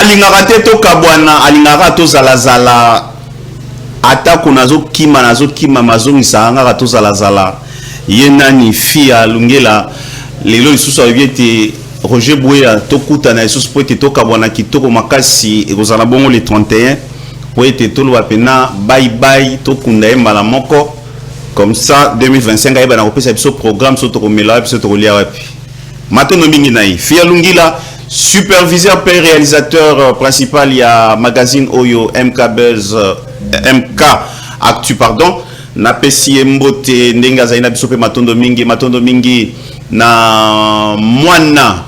alingaka te to kabwana alingaka to zala atako nazo kima mazongisa ngaka to zala yenani fia lungela lelo lisusu aviete Roger Bouya tokuta na lisusu po ete to kabwana kitoko makasi ekozala bongo le 31 po ete toloba pena bye to kunda mbala moko comme ça 2025 ayeba na kopesa biso programme so to komela biso to kolia wapi matono mingi nai fia lungila superviseur et réalisateur principal ya magazine Oyo MK Buzz MK Actu pardon na pesi mbote ndenga zaina biso pe matondo mingi na mwana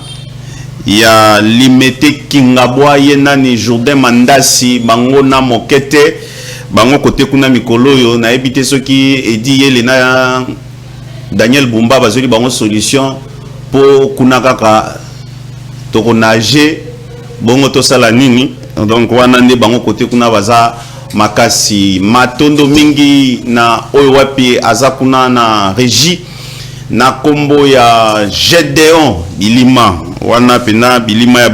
ya limete kingabwa yenani Jourdain Mandasi bango na mokete bango kote kuna mikoloyo na ebite soki edi yele na Daniel Bumba bazoli bango solution po kuna kaka toko nage bongo to sala nini donc wana nde bango kote kuna baza makasi matondo mingi na oyo wapi aza kuna na régie na kombo ya Gedeon Bilima wana pena bilima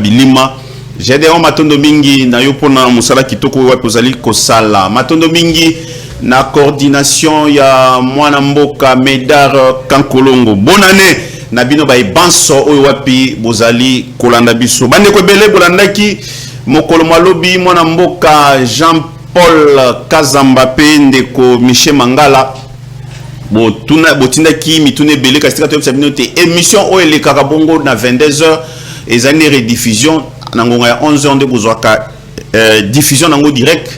Gedeon matondo mingi na yo pona musala kitoko wapi ozali kosala matondo mingi na coordination ya mwana mboka Medar Kankolongo bonne année na bino ba banso oyo wapi bozali kolanda biso bande ko bele bolandaki mokolo malobi mwana mboka Jean-Paul Kazamba pe ndeko Michel Mangala botindaki mitune bele kasika to sabino te émission oyo le kakabongo na 22h ezali rediffusion na ngonga ya 11h nde bozwaka diffusion nango direct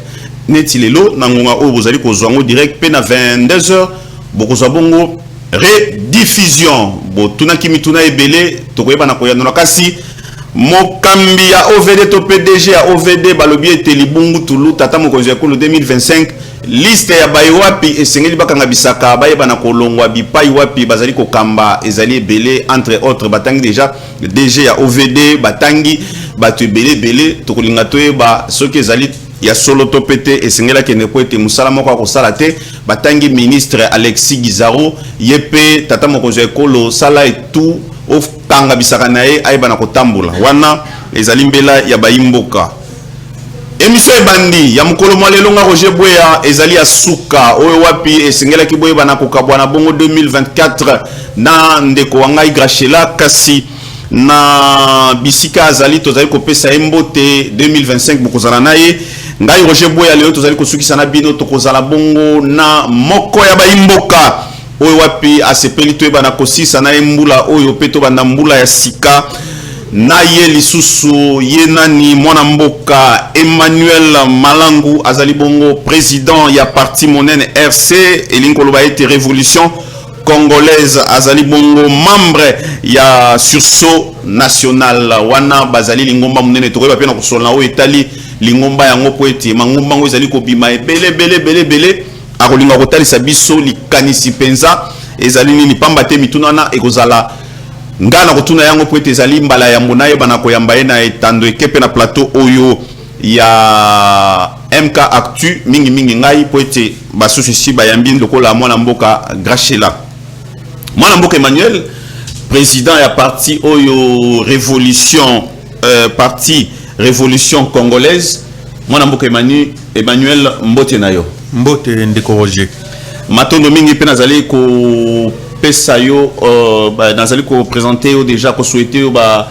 neti lelo na ngonga oyo bozali kozwa ngo direct pe na 22h bokozwa bongo rediffusion botunaki mituna ebele tokoyeba na koyanola kasi mokambi ya OVD to PDG ya OVD balobi ete libungu tulu tata mokonzi ya kolo 2025 liste ya bayi wapi esengeli bakanga bisaka bayeba na kolongwa bipai wapi bazali kokamba ezali ebele entre autres batangi déjà DG ya OVD batangi batu ebele tokolinga toyeba soki ezali ya solo to pete esengela kene po ete musala moko akosala te batangi ministre Alexis Gizaro yepe tata mokonzi ya kolo sala etu of kanga bisaka nae ayeba na kotambola wana ezali mbela ya bayimboka émission ebandi ya mukolo mwalelo nga Roger Bouya ezali ya suka oyo wapi esengela kiboyeba na kokabwana bongo 2024 na ndeko wangai Grachela kasi na bisika azali tozali kopesa mbote 2025 bokozala naye ngai Roger Bouya lelo tozali kosukisa na bino tokozala bongo na moko ya bayimboka oyo wapi asepeli toyeba na kosisa na mbula oyo pe to banda mbula ya sika na ye lisusu ye nani mwana mboka Emmanuel Malangu azali bongo président ya parti monene RC elinkoloba ete révolution congolaise azali bongo membre ya sursaut national wana bazali lingomba munene tokoyeba pe na kosola o etali lingomba yango po ete mangomba ngo ezali kobima ebele akolinga kotalisa biso likanisi penza ezali nini pamba te mituna na ekozala ngana kotuna yango po ete ezali mbala ya monayo bana koyamba ye na etando ekepe na plateau oyo ya MK Actu mingi ngai po ete basusu bayambi lokola mwana mboka Grachela mwana mboka Emmanuel président ya parti oyo révolution parti révolution congolaise mwana mboka Emmanuel mbote nayo mbote ndeko Roger matondo mingi pe nazali ko pesa yo nazali ko présenter yo déjà ko souhaiter yo ba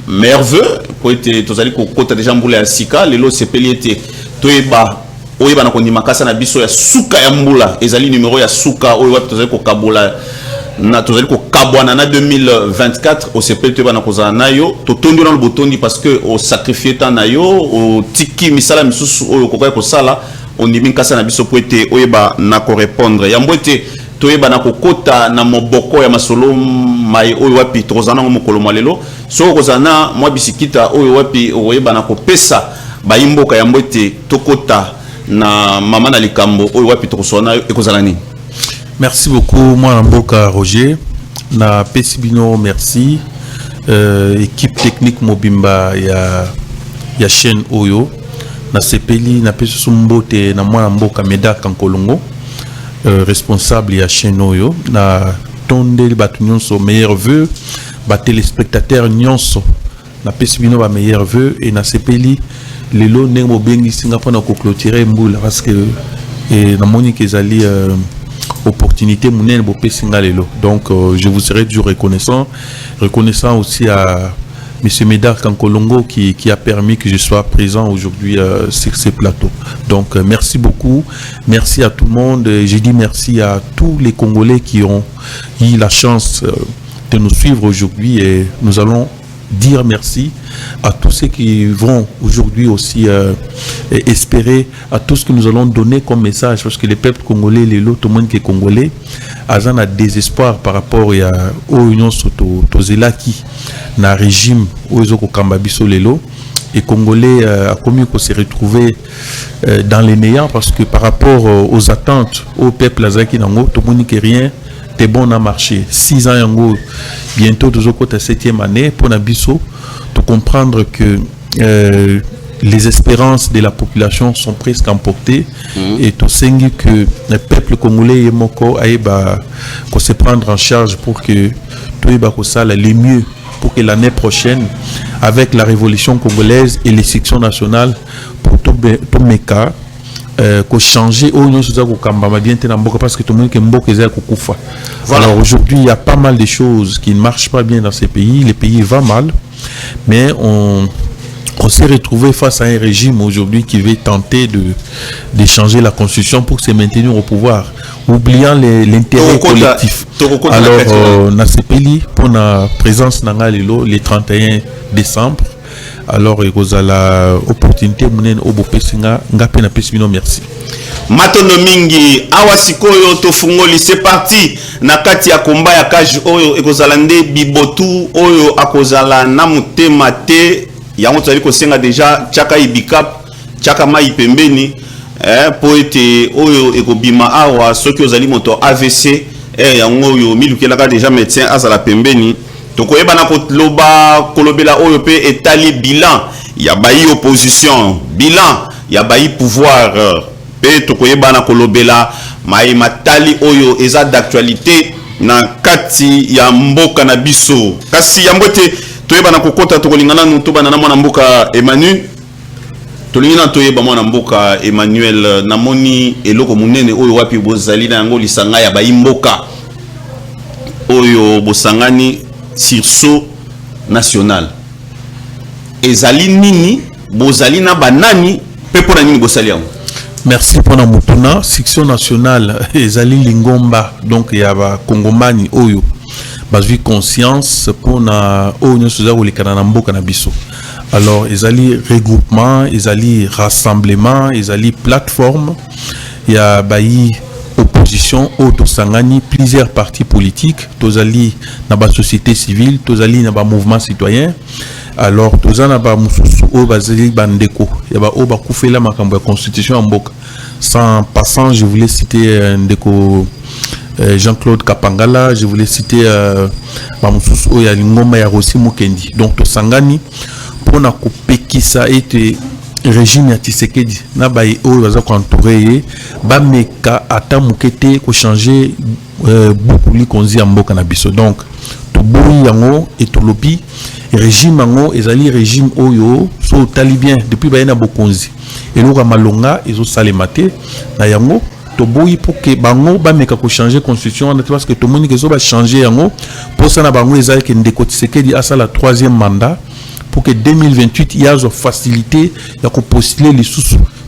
merveilleux po ete tozali ko kota déjà mbula ya sika lelo sepeli ete toyeba oyeba na kondima kasa na biso ya suka ya mbula ezali numéro ya suka oyo wapi tozali ko kabola na tozali ko kabwana na 2024 au sepeli toyeba na kozala na yo totondi na botondi parce que au sacrifier ta na yo au tiki misala misusu oyo kokoya ko sala on dit kasa na biso po ete oyeba na ko répondre yambo ete toyeba na kokota na moboko ya masolo mai oyo wapi tozana ngo mokolo malelo so kozana mwa bisikita oyo wapi oyeba na kopesa bayimboka yambo ete tokota na mama na likambo oyo wapi tokosona ekozala nini. Merci beaucoup mwana mboka Roger na pesibino merci équipe technique mobimba ya chaîne oyo na sepeli na peso mbote na mwana mboka Medar Kankolongo responsable ya chaîne oyo na tondeli batu nyonso meilleur vœu ba téléspectateurs nyonso na pesibino ba meilleur vœu et na sepeli lelo ndenge bengi Singapour na ko clôturer mbula parce que et na moni que ezali opportunité munene bo pesinga lelo. Donc je vous serai toujours reconnaissant aussi à Monsieur Médard Kankolongo qui a permis que je sois présent aujourd'hui sur ces plateaux. Donc merci beaucoup, merci à tout le monde. J'ai dit merci à tous les Congolais qui ont eu la chance de nous suivre aujourd'hui et nous allons dire merci à tous ceux qui vont aujourd'hui aussi espérer à tout ce que nous allons donner comme message, parce que les peuples congolais, les lots, tout le monde qui est congolais, a un désespoir par rapport aux unions Tozélaki, na régime aux Kambabiso Lelo. Et Congolais a commis qu'on s'est retrouvé dans les néants parce que par rapport aux attentes au peuple Azaki Nango, tout le monde qui rien t'es bon à marcher. 6 ans Yango, bientôt nous sommes à 7e année pour Nabiso, de comprendre que les espérances de la population sont presque emportées et tout sengi que le peuple congolais et moko aïba qu'on se prendre en charge pour que tout eba ça les mieux pour que l'année prochaine avec la révolution congolaise et les sections nationales pour tout mes cas qu'on changer au niveau de bien parce que tout le monde est voilà. Alors aujourd'hui il y a pas mal de choses qui ne marchent pas bien dans ces pays, les pays vont mal, mais on s'est retrouvé face à un régime aujourd'hui qui veut tenter de changer la constitution pour se maintenir au pouvoir, oubliant l'intérêt collectif. Alors, na sepeli pour la présence nangalelo le 31 décembre. Alors, il y a l'opportunité de obopesinga ngape na pesibino merci. Matondo mingi awasikoyo tofungoli c'est parti na kati ya komba ya kaji oyo ekozalande bibotu oyo akozala na mutema te yango tali ko senga déjà chaka ibikap chaka mai pembeni po ete oyo ekobima awa soki ozali moto AVC yango oyo milukelaka déjà médecin azala pembeni tokoyeba na kolobela oyo pe etali bilan ya bayi opposition bilan ya bayi pouvoir pe tokoyeba na kolobela mai matali oyo eza d'actualité na kati ya mboka na biso kasi ya mbote toyeba na kokota tokolingana nutuba na mwana mboka Emmanuel tolingina toyeba mwana mboka Emmanuel namoni eloko munene oyo wapi bozali na yango lisanga ya bayi mboka oyo bosangani sursaut national ezali nini bozali na banani pe pona nini bosali yango. Merci pour la mutuna section nationale ezali lingomba donc il y a ba kongomani oyo bazui conscience pour na oyo soza ko lekana na mboka na biso. Alors ezali regroupement, ezali rassemblement, ezali plateforme, il y a bayi opposition auto sangani plusieurs partis politiques, tozali na ba société civile, tozali na ba mouvement citoyen. Alors tozana ba mususu o bazali bandeko ya ba o ba kufela makambo ya constitution en mboka. Sans passant, je voulais citer ndeko Jean-Claude Kapangala, je voulais citer ba mususu o ya lingoma ya Rossi Mukendi. Donc to sangani pour na kopekisa ete régime ya Tshisekedi na bayi oyo baza ko entourer ba meka ata mukete ko changer beaucoup li konzi ya mboka na biso. Donc to boyi yango et to lobi régime yango ezali régime oyo so talibien depuis bayena bokonzi eloko malonga ezo salemate na yango to boyi pour que bango ba meka ko changer constitution parce que to moni que zo ba changer yango pour ça na bango ezali que ndeko Tshisekedi asa la 3e mandat pour que 2028 il y a une facilité de postuler les sous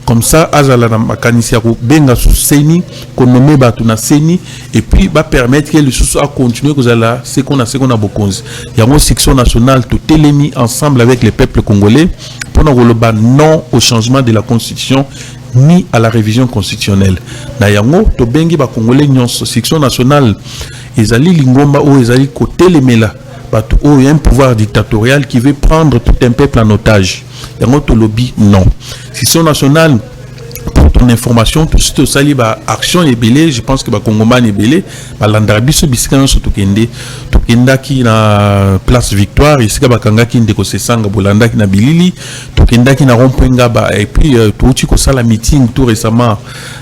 comme ça azala na makanisi ya ko benga sous seni ko nommer batu na seni et puis va permettre que les sous a continuer que la ce qu'on a bokonzi ya une section nationale tout télémi ensemble avec les peuples congolais pour na non au changement de la constitution ni à la révision constitutionnelle na yango to bengi ba congolais nyonso section nationale ezali lingomba o ezali ko télémela il y a un pouvoir dictatorial qui veut prendre tout un peuple en otage. Il y a un lobby, non. Section nationale, pour ton information, tout ce qui est action est belé, je pense que le Congoman est belé, l'Andrabiso Biscan sur Tokende, Tokenda qui na place Victoire, ici Bakanga qui ndeko Sesanga, Bolanda qui na Bilili, Tokenda qui na Rompengaba, et puis tout ce qui la meeting tout récemment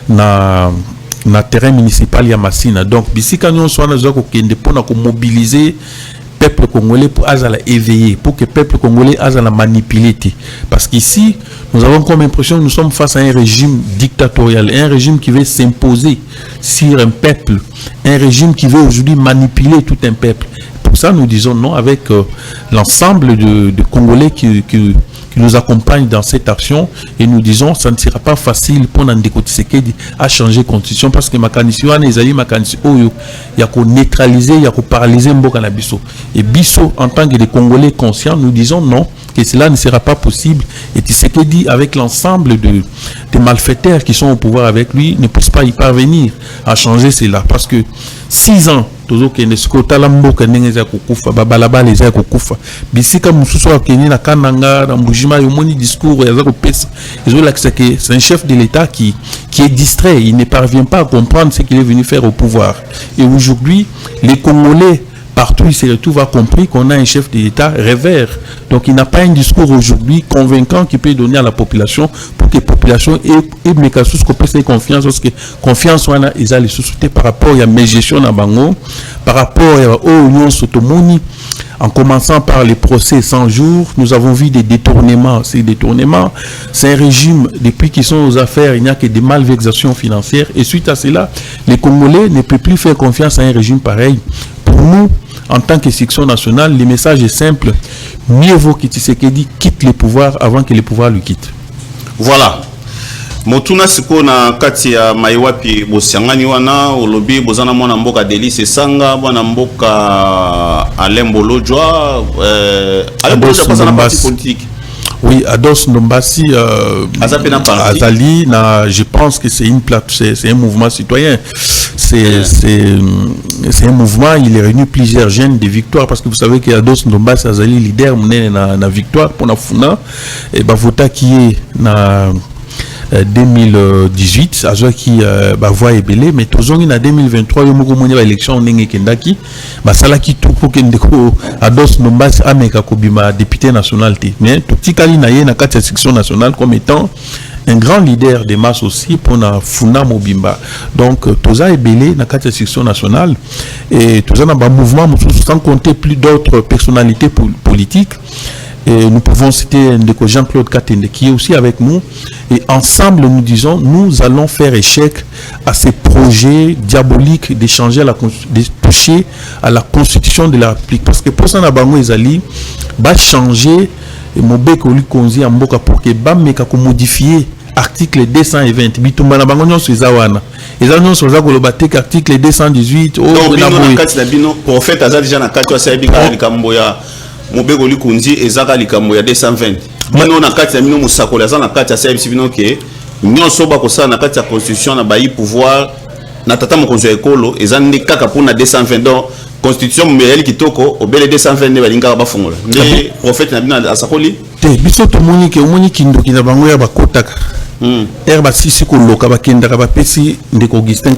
na terrain municipal ya Massina. Donc, Bisika nous soit na Zoko Kende pour mobiliser peuple congolais pour la éveiller, pour que le peuple congolais la manipuler. Parce qu'ici, nous avons comme impression que nous sommes face à un régime dictatorial, un régime qui veut s'imposer sur un peuple, un régime qui veut aujourd'hui manipuler tout un peuple. Pour ça, nous disons non avec l'ensemble de Congolais qui nous accompagnent dans cette action, et nous disons ça ne sera pas facile pour Ndeko Tshisekedi à changer la constitution, parce que makanisi wana ezali makanisi oyo ya ko neutraliser, ya ko paralyser mboka na biso. Et biso en tant que des Congolais conscients, nous disons non, que cela ne sera pas possible, et Tshisekedi avec l'ensemble des malfaiteurs qui sont au pouvoir avec lui ne puisse pas y parvenir à changer cela, parce que 6 ans toujours que nesco talamboka nengeza kukufa babalabala eza kukufa bisika mususu akeni na kananga na mbujima yomoni discours ya zako pesa ils la que c'est un chef de l'État qui est distrait, il ne parvient pas à comprendre ce qu'il est venu faire au pouvoir. Et aujourd'hui les Congolais partout il se retrouve à compris qu'on a un chef de l'État rêveur. Donc il n'a pas un discours aujourd'hui convaincant qui peut donner à la population pour que la population ait mécasus qu'on peut confiance, parce que confiance on a les sociétés par rapport à mes gestions à Bango, par rapport aux unions sotomoni. En commençant par les procès 100 jours, nous avons vu des détournements. Ces détournements, c'est un régime, depuis qu'ils sont aux affaires, il n'y a que des malversations financières. Et suite à cela, les Congolais ne peuvent plus faire confiance à un régime pareil. Pour nous, en tant que section nationale, le message est simple. Mieux vaut que Tshisekedi quitte le pouvoir avant que le pouvoir lui quitte. Voilà. Motuna siko na kati ya maiwapi bosiangani wana olobi bozana mwana mboka Delice Sanga mwana mboka Alembolo-Joa Alembolo-Joa kwa sana parti politique. Oui, Ados Ndombasi Azali, je pense que c'est une plateforme, c'est un mouvement citoyen. C'est un mouvement, il est réuni plusieurs jeunes de victoire, parce que vous savez que Ados Ndombasi Azali leader mené na victoire pour la Funa et Bavota qui est na 2018 azwa qui voix est belé, mais tozongi na 2023 yo moko moni ba élection ndenge kendaki basalaki tout pour que ndeko Ados Ndombasi ameka kobima député national te, mais totikali na ye na kati ya section nationale comme étant un grand leader des masses aussi pour na Funa Mobimba. Donc toza ebelé na kati ya section nationale et toza na ba mouvement sans compter plus d'autres personnalités politiques. Et nous pouvons citer Jean-Claude Katende qui est aussi avec nous, et ensemble nous disons nous allons faire échec à ces projets diaboliques de toucher à la constitution de la République, parce que pour ça Nabango Ezali va changer Mobeko Likonzi en Mboka pour que Bameka modifier article 220 bitumba na bango nyonso ezawana ezanyo soza kolobatek article 218 o na kati na bino prophète azali déjà na kati wa saibika likambo ya Mobeko Likonzi ezaka likambo ya 220 bino na kati na bino musakola za na kati ya saibisi bino ke nyonso ba kosala na kati ya constitution na bayi pouvoir na tata mokonzi ya ekolo ezandi kaka pona 220 donc constitution mbeli kitoko obele 220 ne balinga ba fungola nde prophète na bino asakoli te biso to moni ke omoni kindoki na bango ya bakotaka herba sisi ko loka bakendaka bapesi ndeko Augustin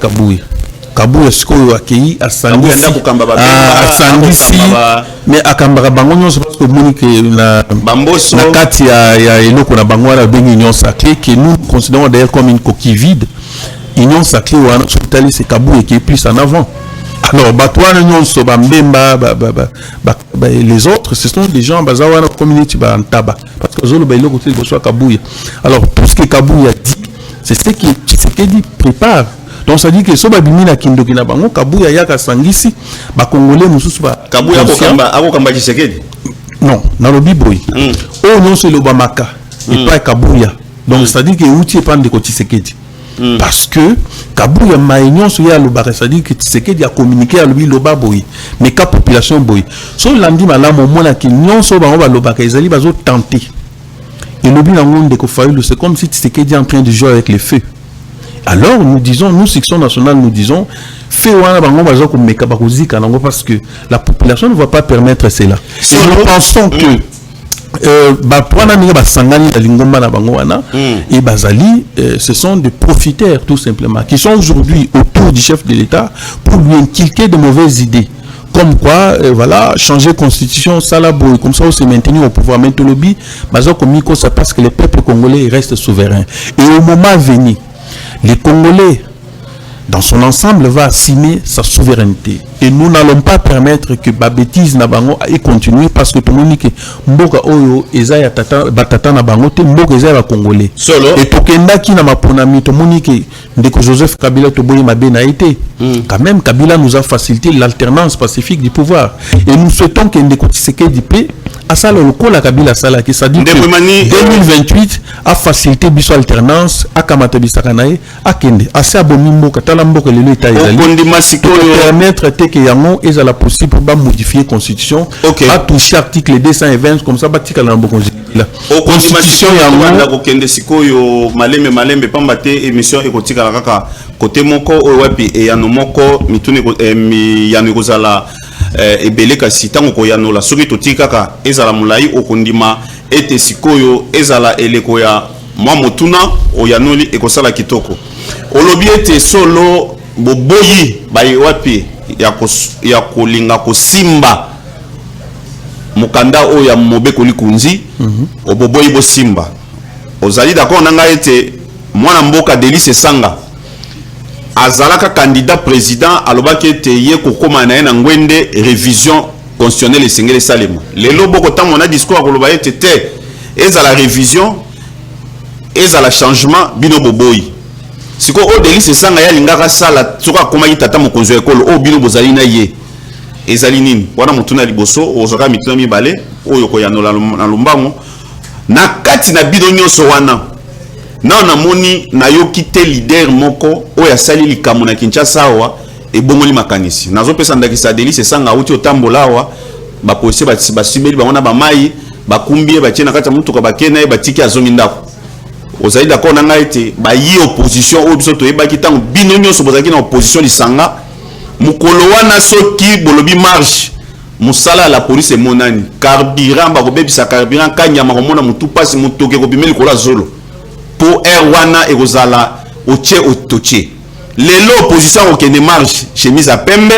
Kabuya sikoyo akei asangisi mais akambaka bango nyonso parce que omoni ke na bamboso na kati ya eloko na bango wana bengi union sacrée que nous considérons d'ailleurs comme une coquille vide. Union sacrée wana sotali c'est Kabuya qui est plus en avant. Alors batouana nyonso bambemba les autres ce sont des gens bazawana community ba ntaba parce que zolo bailo côté de Kabuya. Alors tout ce que Kabuya dit c'est ce qui dit prépare. Donc ça dit que so babimi na kindoki na bango Kabuya yaka sangisi ba congolais mususu ba Kabuya akokamba Tshisekedi non na lobi boy o nyonso lo bamaka et pas Kabuya. Donc ça dit que outil pas de Tshisekedi. Parce que Kabuya maïnion sur ya lobare, c'est-à-dire que Tshisekedi a communiqué à lui loba boy, mais ka population boy. So lundi malam au moins qui non so ba on va lobare, ils allaient bazo tenter. Et lobi na monde de Fayulu, c'est comme si Tshisekedi est en train de jouer avec les feux. Alors nous disons, nous section nationale nous disons, fait wana bango bazo ko meka ba kozika nango parce que la population ne va pas permettre cela. Et nous pensons que et Bazali, ce sont des profiteurs tout simplement qui sont aujourd'hui autour du chef de l'État pour lui inculquer de mauvaises idées comme quoi voilà changer constitution salabo comme ça on se maintenir au pouvoir. Maintenant lobby ça parce que le peuple congolais reste souverain et au moment venu les Congolais dans son ensemble, va assumer sa souveraineté. Et nous n'allons pas permettre que la bêtise na bango ait continué parce que tout le monde dit que mboka oyo eza ya tata batata na bango te mboka eza ya congolais. Solo. Et tokenda ki na maponami tout le monde dit que ndeko Joseph Kabila to boyi mabe na été. Quand même Kabila nous a facilité l'alternance pacifique du pouvoir. Et nous souhaitons que ndeko Tshisekedi paix à ça le la Kabila sala qui ça dit que 2028 a facilité biso alternance a kamata bisakanae a kende a sa bonimbo katala mboka le l'état ezali permettre que yango est la possible pour modifier la constitution a toucher article 220 comme ça batika na mboko la constitution yango ko kende sikoyo malembe pamba te émission ekotika kaka côté moko o wapi e yano moko mitune mi yano kozala ebele kasi tango ko yano la soki totika kaka ezala mulai okondima ete sikoyo ezala eleko ya mwa motuna oyanoli ekosala kitoko olobi ete solo boboyi bayi wapi ya kolinga kosimba mukanda o ya mobeko likunzi oboboyi bo simba ozali d'accord nanga ete mwana mboka Delice Sanga azalaka candidat président alobaki ete ye kokoma na ye na ngwende révision constitutionnelle esengeli salema lelo boko tango na discours akoloba ete te ezala révision ezala changement bino boboyi siko o Delice Sanga ya lingaka sala soka akomaki tata mokonzi ya ekolo o bino bozali na ye ezali nini wana mutuna liboso ozoka mituna mibale oyo koyanola na lombango na kati na bino nyonso wana na moni na yoki te leader moko oyo asali likambo na Kinshasa awa ebongoli makanisi nazopesa ndakisa Delice Sanga uti otambola awa bapolisi basibeli bango na bamai bakumbie batie na kati ya mutuka bakena ye batiki azongi ndako ozali d'accord na ngai ete bayi opposition oyo biso toyebaki ntango bino nyonso bozalaki na opposition lisanga mukolo wana soki bolobi marche musala la police emonani carburant bakobebisa carburant kanyama komona mutu pasi mutoke kobimeli kola zolo po air wana ekozala otie otoche lelo opposition okende marche chemise à pembe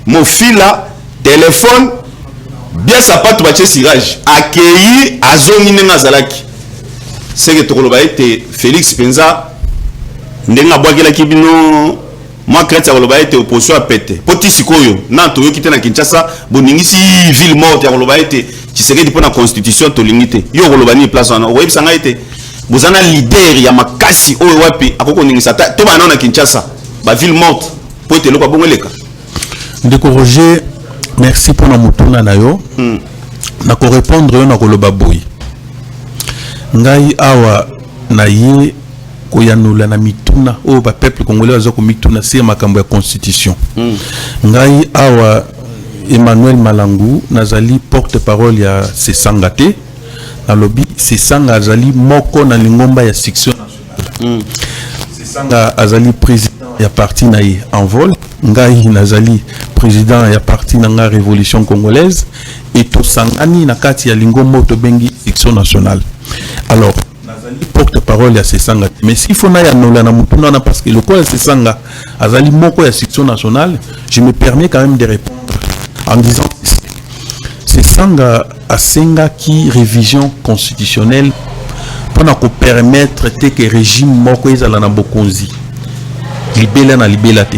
mofila téléphone bien sapato batie sirage akei azongi ndenga azalaki seke tokoloba ete Félix Penza ndenga bwakelaki bino moi crête koloba ete opposition a pété poti sikoyo na toyoki te na Kinshasa boningisi ville morte ya koloba ete Tshisekedi pona constitution to lingite yo koloba ni place wana oyebisanga ete bozana leader ya makasi oyo wapi akoko ningisa te bana na Kinshasa ba ville morte po ete lokwa bongoleka ndeko Roger merci pour na mutuna na yo na ko répondre yo na koloba boy ngai awa na ye koyanula na mituna o ba peuple congolais azo ko mituna c'est makambo ya constitution ngai awa Emmanuel Malangu nazali porte-parole ya Sesanga te na lobby Sesanga azali moko na lingomba ya section nationale Sesanga azali président ya parti na ye en vol ngai nazali président ya parti na nga révolution congolaise et to sangani na kati ya lingomba to bengi section nationale. Alors porte-parole ya Sesanga mais s'il faut na ya nola na mutuna na parce que le quoi Sesanga azali moko ya section nationale je me permets quand même de répondre en disant Sesanga asenga qui révision constitutionnelle pour na ko permettre que régime moko ezala na bokonzi libela na libela te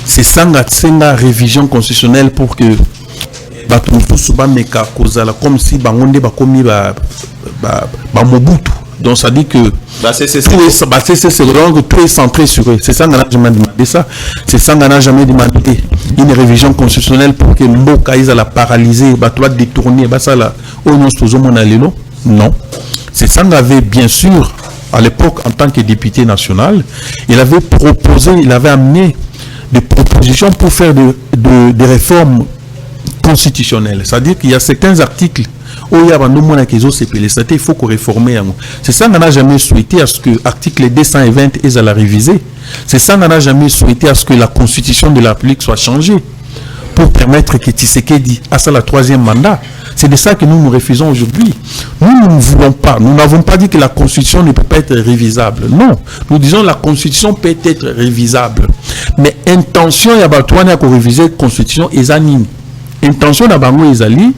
Sesanga asenga révision constitutionnelle pour que bato mususu ba meka kozala comme si bangonde ba komi ba Mobutu. Donc ça dit que tout est centré sur eux. C'est ça qu'on n'a jamais demandé ça. C'est ça qu'on n'a jamais demandé une révision constitutionnelle pour que Mboka ils la paralyser, la détourner, ça là. Non. C'est ça qu'on avait bien sûr à l'époque en tant que député national. Il avait proposé, il avait amené des propositions pour faire des réformes constitutionnelles. C'est-à-dire qu'il y a certains articles il faut qu'on réforme. C'est ça qu'on n'a jamais souhaité à ce que l'article 220 est à la réviser. C'est ça qu'on n'a jamais souhaité à ce que la constitution de la République soit changée pour permettre que Tshisekedi à ça la troisième mandat. C'est de ça que nous nous refusons aujourd'hui. Nous ne voulons pas, nous n'avons pas dit que la constitution ne peut pas être révisable. Non, nous disons que la constitution peut être révisable. Mais intention, il y a réviser la constitution et zanine. Intention d'abord ezali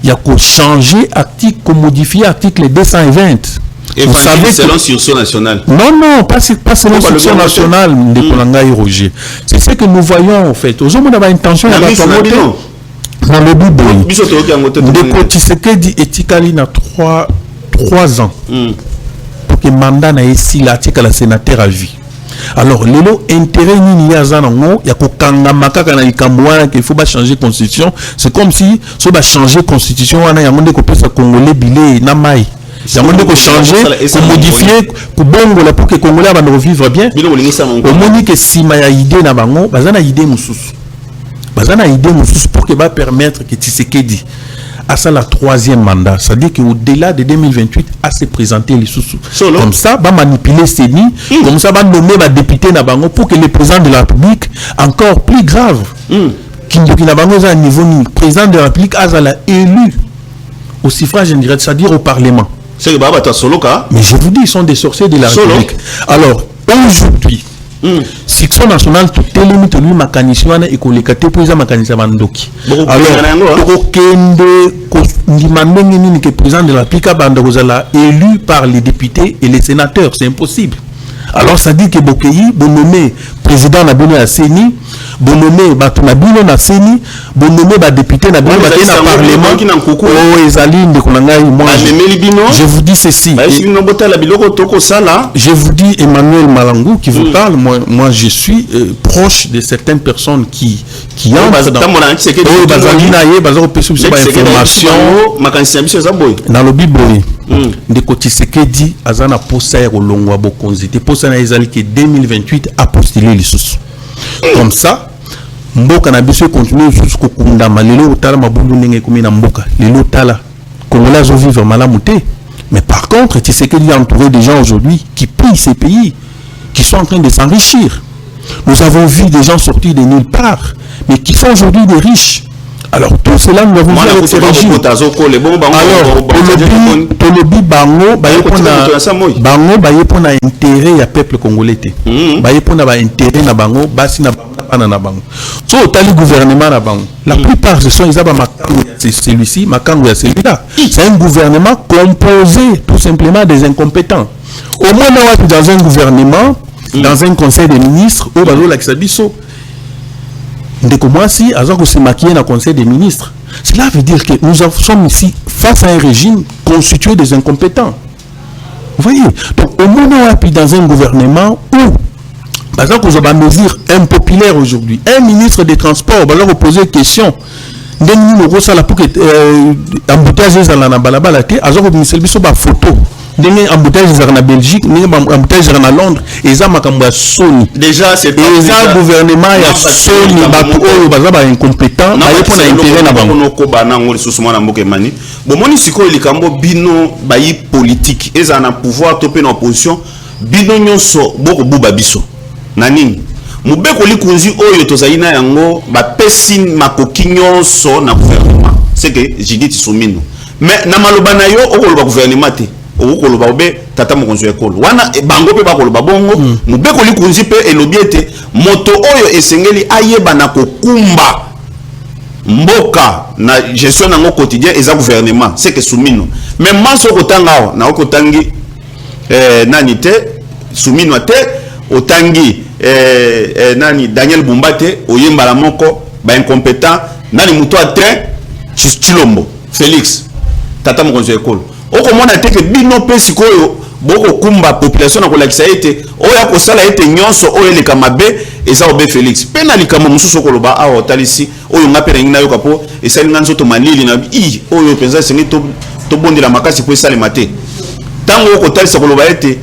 il y a qu'au changer article, qu'au modifier article 220 Vous savez selon sursaut national. Non, pas selon sursaut national de Kolanga et Roger. C'est ce que nous voyons en fait. Aux hommes on a intention de dans le Bible. De Tshisekedi Etikali na 3 ans. Pour que mandat na ici la tika la sénateur à vie. Alors lelo intérêt ni ya zanango ya ko kanga makaka na ikamwa qu'il faut pas changer constitution. C'est comme si so ba changer constitution wana ya monde ko pesa congolais bilé na mai. Ya monde ko changer, ko modifier, ko bongo la pour que congolais va vivre bien. Au moni que sima ya idée na bango, bazana idée mususu. Bazana idée mususu pour que va permettre que Tshisekedi à ça la 3e mandat, c'est-à-dire qu'au-delà de 2028 à se présenter les sous. Comme ça, va manipuler CENI, comme ça va nommer ma député Nabango pour que le président de la République, encore plus grave, qui Nabango à un niveau ni président de la République a élu au suffrage indirect, c'est-à-dire au Parlement. Mais je vous dis, ils sont des sorciers de la République. Alors, aujourd'hui, section nationale tout limite lui makaniswana et kolekate pour ça makanisa bandoki. Alors okende ndimandenge nini que président de la République banda kozala élu par les députés et les sénateurs, c'est impossible. Alors ça dit que Bokeyi bon nommé président na bino ya CENI, bon nommé bato na bino na CENI, bon nommé ba député na bino baté na parlement. Oh ezali ndekonanga moi je vous dis ceci. Je vous dis Emmanuel Malangou qui vous parle, moi je suis proche de certaines personnes qui entrent dans bazali na ye bazako pesu ba information dans le Bible. Ndeko Tshisekedi azana posa ya kolongwa bokonzi te posa na ezali que 2028 a postulé les sous. Comme ça mboka na biso continue jusqu'au kundama lelo tala mabundu ndenge komina mboka lelo tala congolais zo vivre malamu te. Mais par contre Tshisekedi est entouré des gens aujourd'hui qui pillent ces pays, qui sont en train de s'enrichir. Nous avons vu des gens sortis de nulle part mais qui sont aujourd'hui des riches. Alors tout cela nous l'avons vu avec ces régimes. Alors Tolobi Bango baye pona intérêt ya peuple congolais te. Baye pona ba intérêt na bango basi na bana na bango. So tali gouvernement na bango. La plupart ce sont ils makango c'est celui-ci, makango ya celui-là. C'est un gouvernement composé tout simplement des incompétents. Au moins dans un gouvernement, dans un conseil des ministres, au bazo la kisabiso. Ndeko Mwasi a se maquiller dans le conseil des ministres. Cela veut dire que nous sommes ici face à un régime constitué des incompétents. Vous voyez? Donc au moment où dans un gouvernement où, par exemple, vous avez une mesure impopulaire aujourd'hui, un ministre des Transports va leur poser une question. Pour que embouteillage dans la balabala, photo. Embouteillage en Belgique, embouteillage en Londres, et ça Sony. Déjà, c'est pas le gouvernement a Sony, incompétent, politique, et ça pouvoir toper en position, bino nyonso boko buba biso. Nanini. Mubeko likunzi oyo tozaina yango ba pesine makoki nyonso na gouvernement. C'est que j'ai dit Tsumino. Mais na maloba na yo okoloba gouvernement te. Okoloba obe tata mokonzo ekolo. Wana bango pe bakoloba bongo, mubeko likunzi pe elobiete moto oyo esengeli ayeba na kokumba mboka na gestion nango quotidien eza gouvernement, c'est que Tsumino. Mais maso kotanga na okotangi nani te Tsumino te otangi nani Daniel Bumbate oyemba la moko ba incompétent nani muto ate Chilombo Félix tata mokonzo ekolo okomona te ke bino pesi koyo boko kumba population na kolakisa ete oya kosala ete nyonso oyo leka mabe eza obe Félix pena likamo mususu koloba awa otalisi oyo ngapera ngina yo kapo esali nganzo to malili na oyo penza sengi to bondela makasi po esale mate tango okotalisa koloba ete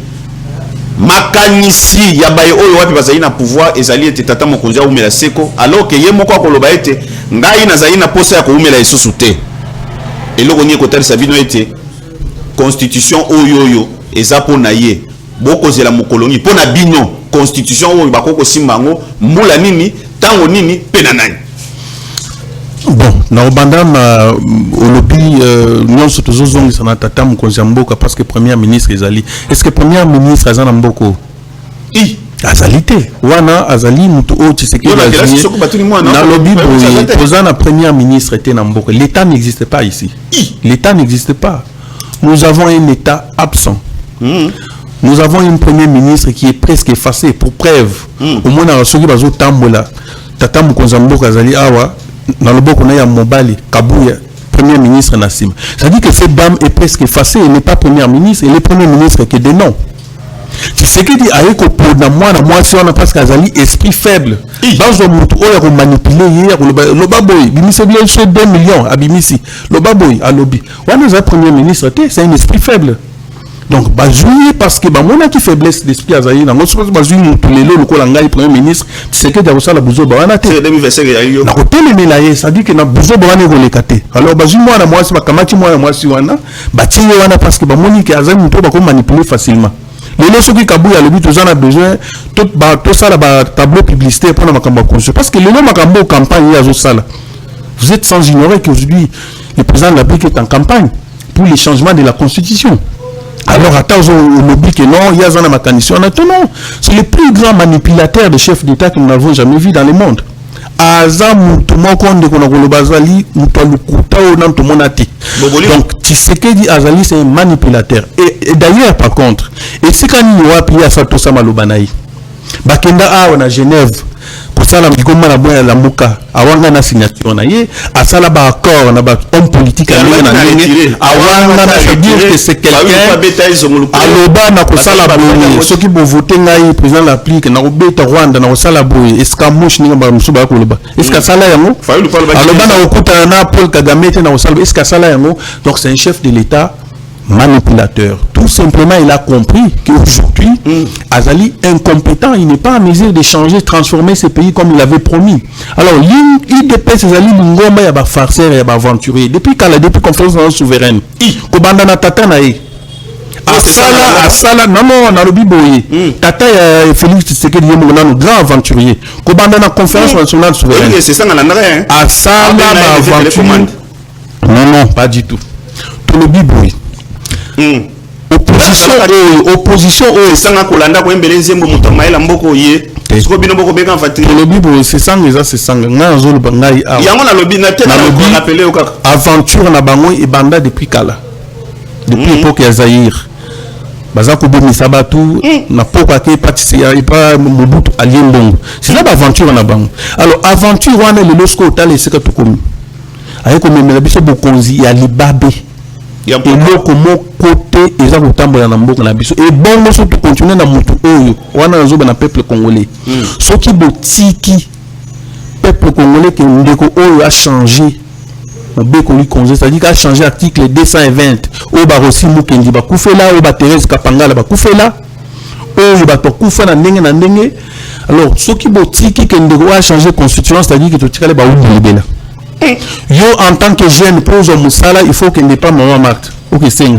makanisi ya baye oyo wapi bazali na pouvoir ezali ete tata mokonzi umela seko alors que ye moko akoloba ete ngai nazali na posa ya koumela lisusu te eloko ni kotalisa bino ete constitution oyo eza pona ye boko zela mokoloni pona bino constitution oyo bakoko simbango mbula nini tango nini pena nani. Bon, na obanda na olobi nyonso tozozongisa na tata mokonzi mboka parce que premier ministre ezali. Est-ce que premier ministre azana mboko? Azali te. Wana azali mutu o Tshisekedi na lobi posana premier ministre était na mboko. L'État n'existe pas ici. L'État n'existe pas. Nous avons un État absent. Nous avons un premier ministre qui est presque effacé, pour preuve. Au moins, dans ce qui va tambola, Tata Mukonzambo Kazali Awa, dans le Boko Naya Mobali, Kabouya, premier ministre Nassim. Ça dit que cette dame est presque effacée, elle n'est pas première ministre, elle est premier ministre qui est des noms. Tu sais que dit Aïko pour moi si on a parce qu'Azali esprit faible. Dans un moto, on a manipulé hier, le baboy, Bimisi bien sur 2 millions à Bimisi. Le baboy à lobby. On a un premier ministre, c'est un esprit faible. Donc, jouer parce que mon qui faiblesse d'esprit à Zaï, dans tous les lots, le Kolanga, le premier ministre, c'est que dans la bouzo, c'est 2025. Na hôtel Melaye, ça dit que na bouzo, on est relécaté. Alors, moi, c'est ma kamati, moi, si on a, parce que mon qui a Zaï, on peut manipuler facilement. Les lots qui kabou, le but, on a besoin, tout ça, là, tableau publicitaire pour la Makambo construire. Parce que le nom Makambo campagne, il y a ça là. Vous êtes sans ignorer qu'aujourd'hui, le président de la République est en campagne pour les changements de la Constitution. Alors, attends, on oublie que non, il y a un mécanisme. Non, c'est le plus grand manipulateur de chef d'État que nous n'avons jamais vu dans le monde. Donc, Tshisekedi Azali, c'est un manipulateur. Et d'ailleurs, par contre, et c'est quand il y a appuyé à Satosa Malobanaï, Bakenda a on a Genève, Kosala Migoma la boya la Mouka, Awanga na signature na ye, Asala ba accord na ba homme politique à Awanga na se dire que c'est quelqu'un Aloba na Kosala boye, ceux qui vont voter ngai président l'applique na Obeta Rwanda na Kosala boye, escamoche ni ba musuba koloba. Est-ce Sala yango? Aloba na okuta na Paul Kagame te na Kosala, est-ce Sala yango? Donc c'est un chef de l'État manipulateur. Tout simplement, il a compris qu'aujourd'hui, Azali incompétent, il n'est pas en mesure de changer, transformer ce pays comme il avait promis. Alors, il dépêche Azali Lungomba, il y a des farceurs, il y a des aventuriers. Depuis conférence souveraine, Kobanda na tata na ye. Asala, non, on a le biboye. Tata Félix Tshisekedi Yemogana, grand aventurier. Kobanda na conférence nationale souveraine. C'est ça, on en a rien. Asala, aventurier. Non, pas du tout. Tout le biboye. Opposition sanga kolanda ko embele nzembo muto maela mboko ye siko bino boko beka mfati le bibo c'est sanga nga nzolo bangai a yango na lobi na tena ko rappeler au kaka aventure na bango e banda depuis kala depuis époque ya Zaïre baza ko bomi sabatu na poko ke patisia et pas Mobutu aliembongo c'est ça aventure na bango. Alors aventure wana le losko tale sika to komi aye ko memela biso bokonzi ya libabe et loko mo côté eza kotambola na mboka na biso et bongo so to continuer na mutu oyo wana nazoba na peuple congolais soki botiki peuple congolais que ndeko oyo a changé mabeko li congé c'est-à-dire qu'a changé article 220 o ba rosi mukendi ba kufela o ba Thérèse Kapangala ba kufela oyo ba to kufa na ndenge alors soki botiki que ndeko a changé constitution c'est-à-dire que to tikale ba libela. Yo en tant que jeune pour Ozo Moussala, il faut qu'il n'ait pas maman Marthe. Ok, c'est.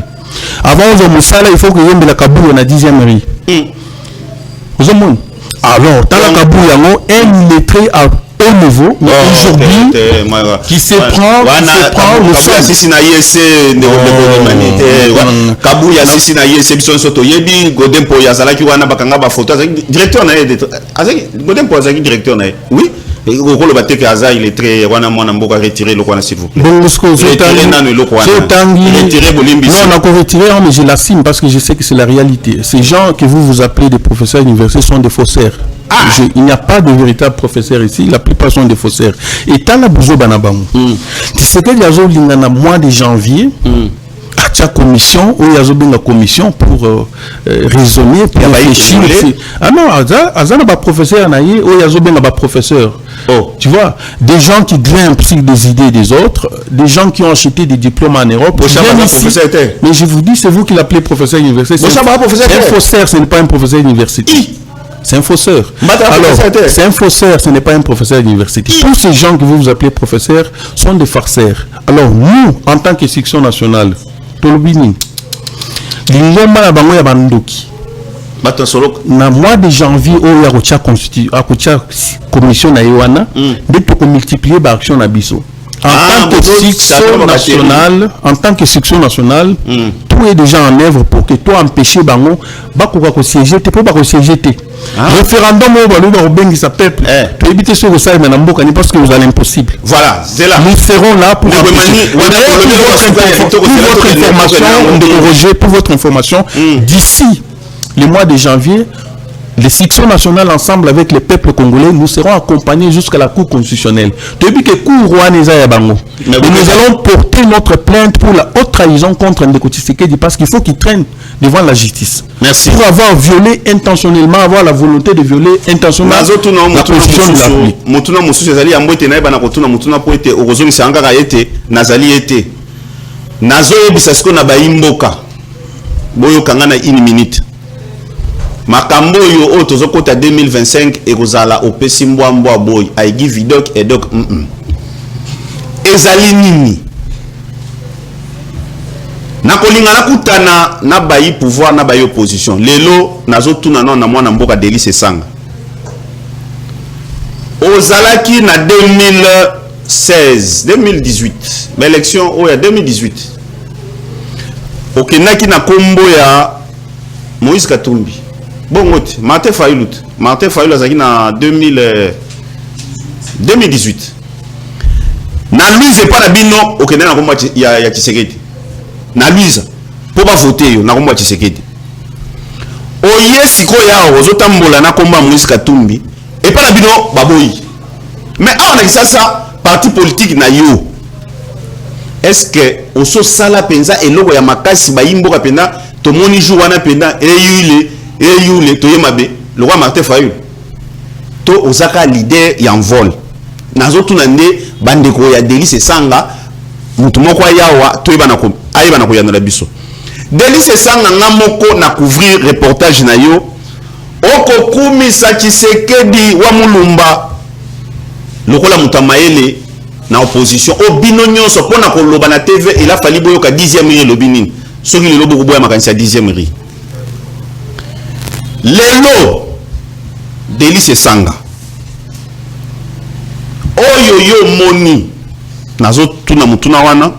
Avant Ozo Moussala, il faut qu'il y ait de la Kaboul na 10e rue. Ozo Moun. Alors, dans la Kaboul, il y a un illettré à haut niveau, mais aujourd'hui, qui se prend le sol. Si na IEC, Kaboul, ya si na IEC, bison soto yebi, Godempo yazala ki wana bakanga ba photo. Directeur na yé, Godempo yazaki directeur na yé. Oui. Et au rôle de Kaza, il est très wana mona mboka retirer le coin s'il vous plaît. Bon, retirer non, on a encore retiré, mais je l'assume parce que je sais que c'est la réalité. Ces gens que vous appelez des professeurs universitaires sont des faussaires. Il n'y a pas de véritables professeurs ici, la plupart sont des faussaires. Et tant la bouzo banabamu. Tu sais que yazo lingana mois de janvier. La commission ou il y a une commission pour raisonner pour réfléchir. Ah non, azana ba professeur naïe ou il y a un professeur. Tu vois, des gens qui grimpent sur des idées des autres, des gens qui ont acheté des diplômes en Europe. Mais je vous dis, c'est vous qui l'appelez professeur universitaire. C'est un faussaire, ce n'est pas un professeur d'université. C'est un fausseur. Alors, c'est un fausseur, ce n'est pas un professeur d'université. Tous ces gens que vous appelez professeurs sont des farceurs. Alors, nous, en tant que section nationale, Tolobini, l'ingoma na bango ya bandoki. Na mois de janvier, il y a une commission na Yoana, de tout multiplier par action na biso. En tant que section nationale, tous beaucoup est déjà en œuvre pour que toi empêcher bango bakoka ko siéger te pour ba ko siéger te référendum au balu ba bengi sa peuple to éviter ce que ça mais namboka ni parce que vous allez impossible. Voilà, c'est là. Nous serons là pour votre information d'ici le mois de janvier. Les sections nationales, ensemble avec les peuples congolais, nous serons accompagnés jusqu'à la Cour constitutionnelle. Depuis que Cour Rwanda et nous allons porter notre plainte pour la haute trahison contre Ndeko Tshisekedi parce qu'il faut qu'il traîne devant la justice. Merci. Pour avoir violé intentionnellement, avoir la volonté de violer intentionnellement la constitution de la République. Mutuna mususu ezali ya mbote na yeba na kotuna mutuna po ete okozomi sangaka ete nazali ete nazo yebisa siko na bayimboka boyo kangana une minute. Makambo yo o tozokota 2025 ekozala opesi mbwa boy I give vidoc et doc ezali nini na kolinga na kutana na bayi pouvoir na bayi opposition lelo nazotuna na mwana mboka Delice Sanga ozalaki na 2018 l'élection o ya 2018 okendaki na kombo ya Moïse Katumbi. Bon, Martin Fayulu azaki na 2018. Na Louise pas na bino okende na kombo ya Tshisekedi. Na Louise pour pas voter yo na kombo ya Tshisekedi. Oye siko ya ozotambola na kombo ya Moïse Katumbi et pas na bino baboyi. Mais on a ça parti politique na yo. Est-ce que oso sala penza eloko ya makasi bayimboka penda to moni jour wana penda eyule to yemabe le roi Martin Fayulu to ozaka leader ya vol nazo tuna nde bandeko ya Delice Sanga mutu moko yawa to yeba na ko ayeba na ko yandala biso Delice Sanga ngamoko na couvrir reportage na yo okokumisa Tshisekedi wa mulumba lokola mutamayele na opposition obino nyonso pona ko loba na TV il a fallu boyo ka 10e ri lobini soki le lobo boya makanisa 10e ri lelo Delice Sanga oyo yo moni nazo tuna mutuna wana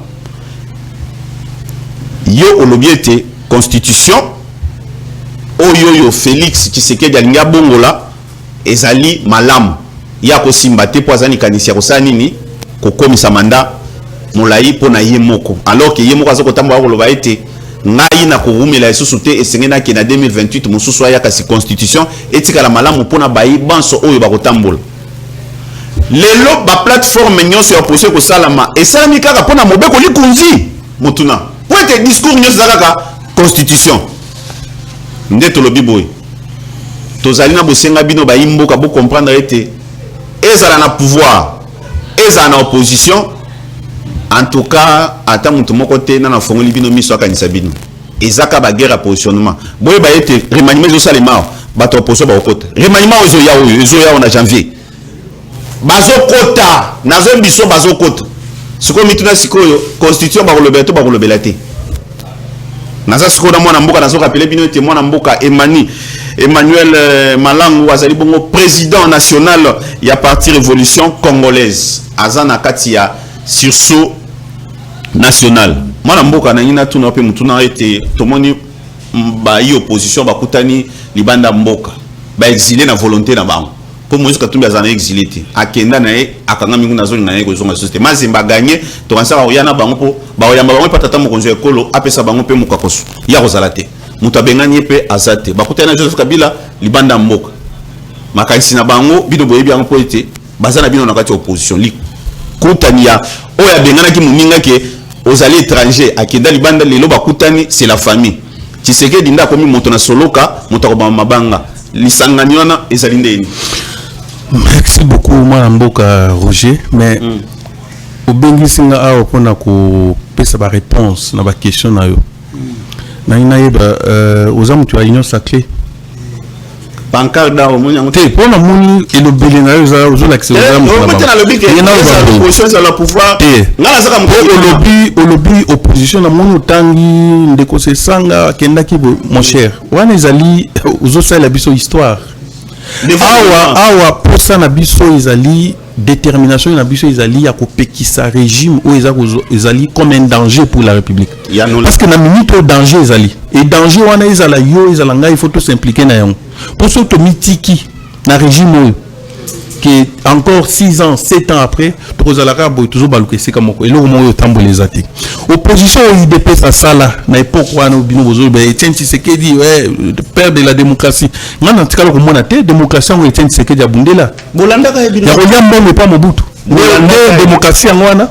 yo olobiete constitution oyo yo Félix Tshisekedi alinga bongola ezali malamu ya ko simbate po azani kanisi ko sanini ko komisa manda molai po na ye moko alors que ye moko azoko tamba ko loba ete ngai na kurumela isusu te esengena ke na 2028 mususu aya kasi constitution etika la malamu pona bayi banso oyo bakotambola lelo ba plateforme nyonso ya opposition ko salama esalami kaka pona mobeko likunzi mutuna po ete discours nyonso kaka constitution ndeto lobi boy tozali na bosenga bino bayimboka bo comprendre ete ezala na pouvoir ezala na opposition. En tout cas, ata mutu moko te na fongoli bino miso akanisa bino. Ezaka ba guerre à positionnement. Boye ba ete remaniement zo salema bato opposition ba okota. Remaniement ozo ya na janvier. Bazo kota, nazo biso bazo kota. Siko mituna sikoyo constitution ba kolobeto ba kolobela te. Naza siko na mwana mboka nazo rappeler bino ete mwana mboka Emmanuel Malangu azali bongo président national ya parti révolution congolaise. Azana kati ya sursaut national mwana mboka na ngina tuna pe mutuna ete tomoni ba yi opposition bakutani libanda mboka ba exilé na volonté na bango po Moïse Katumbi azana exilé te akenda na ye akanga mingu na zone na ye ko zonga société mazemba gagner to kansa ba yana bango po ba yamba bango patata mokonzo ekolo apesa bango pe mukakoso ya kozala te mutu abengani pe azate bakutani na Joseph Kabila libanda mboka makanisi na bango bino boyebi bango po ete bazana bino na kati opposition kutania oya bengana ki muninga ke ozali étranger akenda libanda lelo bakutani c'est la famille Tshisekedi nda komi moto na soloka moto ko mabanga lisangani wana ezali ndeni. Merci beaucoup mwana mboka Roger mais obengi singa awo pona ko pesa ba réponse na ba question na yo na ina yeba ozamu tu union sacrée Pancarda au monde te pona muni elobele na yo za ozo l'accès la pouvoir ngala saka olobi opposition na moni tangi ndeko se sanga kenda ki mon cher wana ezali ozo sala biso histoire awa posa na biso ezali détermination na biso ezali ya kopekisa régime ou ezali comme un danger pour la République. Parce que na minute au danger ezali et danger wana ezala yo ezala ngai il faut tout s'impliquer na yango. Pour ce to mitiki na régime qui encore 6 ans, 7 ans après, toujours baluke c'est comme et le moment où tambo les attaques. Opposition au IDP ça ça là, na époque où on bino bozo ben Etienne Tshisekedi ouais, père de la démocratie. Nga na tikalo ko mona te démocratie ngo Etienne Tshisekedi abundela. Bolanda ka bino. Ya kolia mbongo pa Mobutu. Ne démocratie ngwana.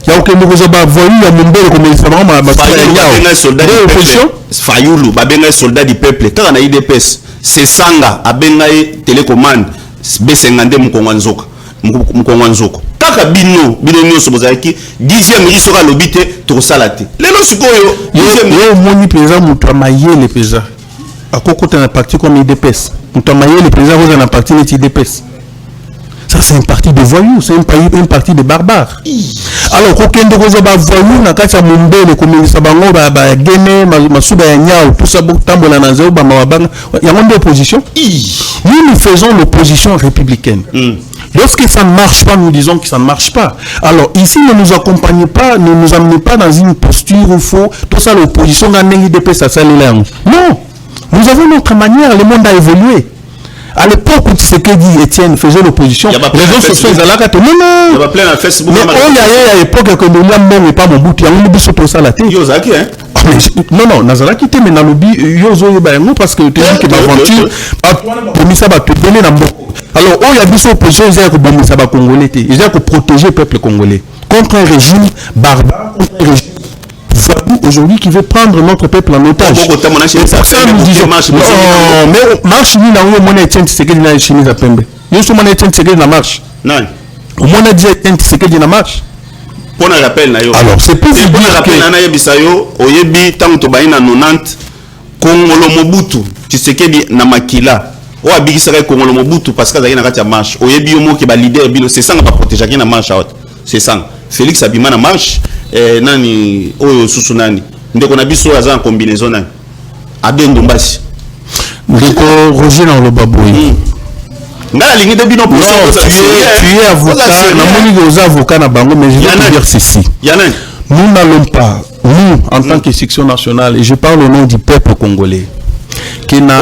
Ya okende ko zoba voyu ya mbele ko melisa ba yao. Soldat de opposition. Fayulu babenga soldat du peuple. Kaka na IDPS, c'est Sanga abenga télécommande. B52 mukongwa nzoko kaka bino nyonso bozalaki 10e lisoka lobite to salate lelo sikoyo yo moni président mutamaye le président akokota na parti comme IDPS mutamaye le président roza na parti net IDPS ça c'est un parti de voyous c'est un parti de barbares alors kokende koza ba voyous na kati ya mumbele komelisa bango ba gene masuba ya nyao tout ça botambola na nzeo ba mabanga yango ndio opposition. Nous faisons l'opposition républicaine. Lorsque ça ne marche pas, nous disons que ça ne marche pas. Alors ici, ne nous accompagnez pas, ne nous amenez pas dans une posture où il faut tout ça l'opposition n'a pas ça non, nous avons notre manière, le monde a évolué. À l'époque où Tshisekedi Etienne faisait l'opposition, les réseaux sociaux ils allaient non. Il y a plein de Facebook. Mais on y a à l'époque que nous n'avons pas mon bout, il y a un bout sur tout ça la tête. Non, Nazara qui était mais dans le lobby, yozo yebayango parce que tu dis que l'aventure, pour ça va te donner dans beaucoup. Alors, il y a des oppositions, ils ont que ça va congolais, ils ont que protéger le peuple congolais contre un régime barbare, contre un régime aujourd'hui qui veut prendre notre peuple en otage. Non, mais marche ni na où mon Etienne Tshisekedi na chemise à pembe. Yo so mon Etienne Tshisekedi na marche. Non. Au moins dit Etienne Tshisekedi na marche. Pour na rappel na yo. Alors, c'est pour dire que na yebisayo oyebi tango to baina 90 Kongolo Mobutu Tshisekedi na makila. O abikisaka Kongolo Mobutu parce que azali na kati ya marche. Oyebi yo mo ke ba leader bino c'est ça nga ba protéger ki na marche out. C'est ça. Félix Abima na marche nani oyo susu nani ndeko na biso aza en combinaison nani Adendo Mbasi ndeko Roger na Lobaboy ngala lingi de bino pour ça tu es avocat na moni aux avocats na bango mais je vais te dire ceci nous n'allons pas nous en tant que section nationale et je parle au nom du peuple congolais qui n'a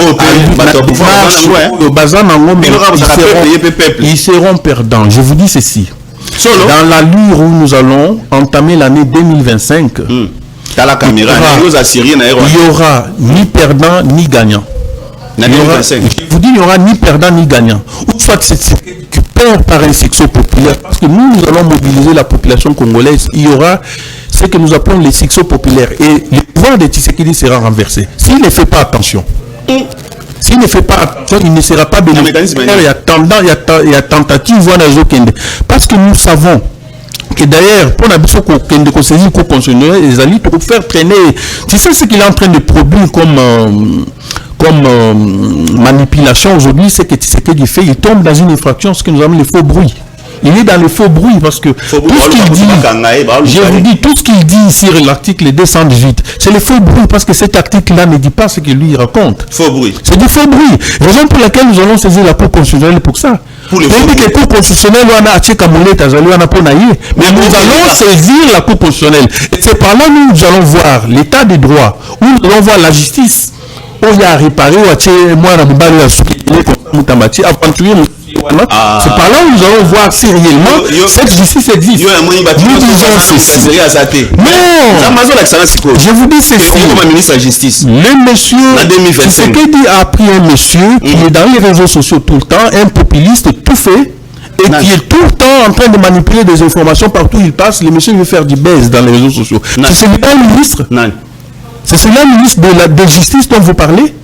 ils seront perdants. Je vous dis ceci. Dans l'allure où nous allons entamer l'année 2025, il n'y aura ni perdant ni gagnant. Je vous dis, il n'y aura ni perdant ni gagnant. Ou soit c'est qui perd par un succès populaire, parce que nous allons mobiliser la population congolaise. Il y aura ce que nous appelons les succès populaires. Et le pouvoir de Tshisekedi sera renversé. S'il ne fait pas attention. S'il ne fait pas attention, il ne sera pas bénéficiaire. Il y a tentative, parce que nous savons que d'ailleurs, pour la mission qu'on saisit, qu'on considère les alliés, pour faire traîner, tu sais ce qu'il est en train de produire comme manipulation aujourd'hui, c'est que Tshisekedi fait, il tombe dans une infraction, ce que nous appelons les faux bruits. Il est dans le faux bruit parce que tout ce qu'il dit, je vous dis, tout ce qu'il dit sur l'article 218, c'est le faux bruit parce que cet article-là ne dit pas ce que lui raconte. Faux bruit. C'est du faux bruit. Raison pour laquelle nous allons saisir la Cour constitutionnelle pour ça. Pour le faux bruit. Que la Cour constitutionnelle, mais nous allons saisir la Cour constitutionnelle. Et c'est par là où nous allons voir l'état des droits, où nous allons voir la justice, où il y a réparé, c'est par là où nous allons voir si réellement cette justice existe. Nous disons ceci. Non, je vous dis ceci. Le monsieur Tshisekedi a pris un monsieur qui est dans les réseaux sociaux tout le temps, un populiste tout fait, et qui est tout le temps en train de manipuler des informations partout où il passe. Le monsieur veut faire du buzz dans les réseaux sociaux. C'est celui-là le ministre. C'est celui-là le ministre de justice dont vous parlez.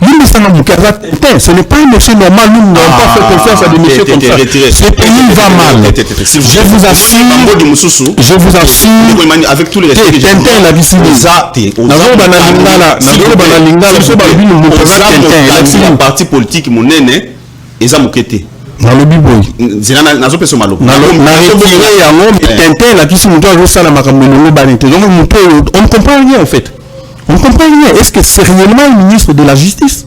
Ce n'est pas un monsieur normal, nous n'avons pas fait confiance à des messieurs comme ça. Ce pays va mal. Je vous assure, avec tous les respects, Tintin l'a dit la parti politique monene eza mokete. Na lobi boy. Nazo peso malo. Na retiré yango Tintin la kisi muto azosala makambo no banete. Donc on ne comprend rien en fait. On ne comprend rien. Est-ce que c'est réellement le ministre de la Justice?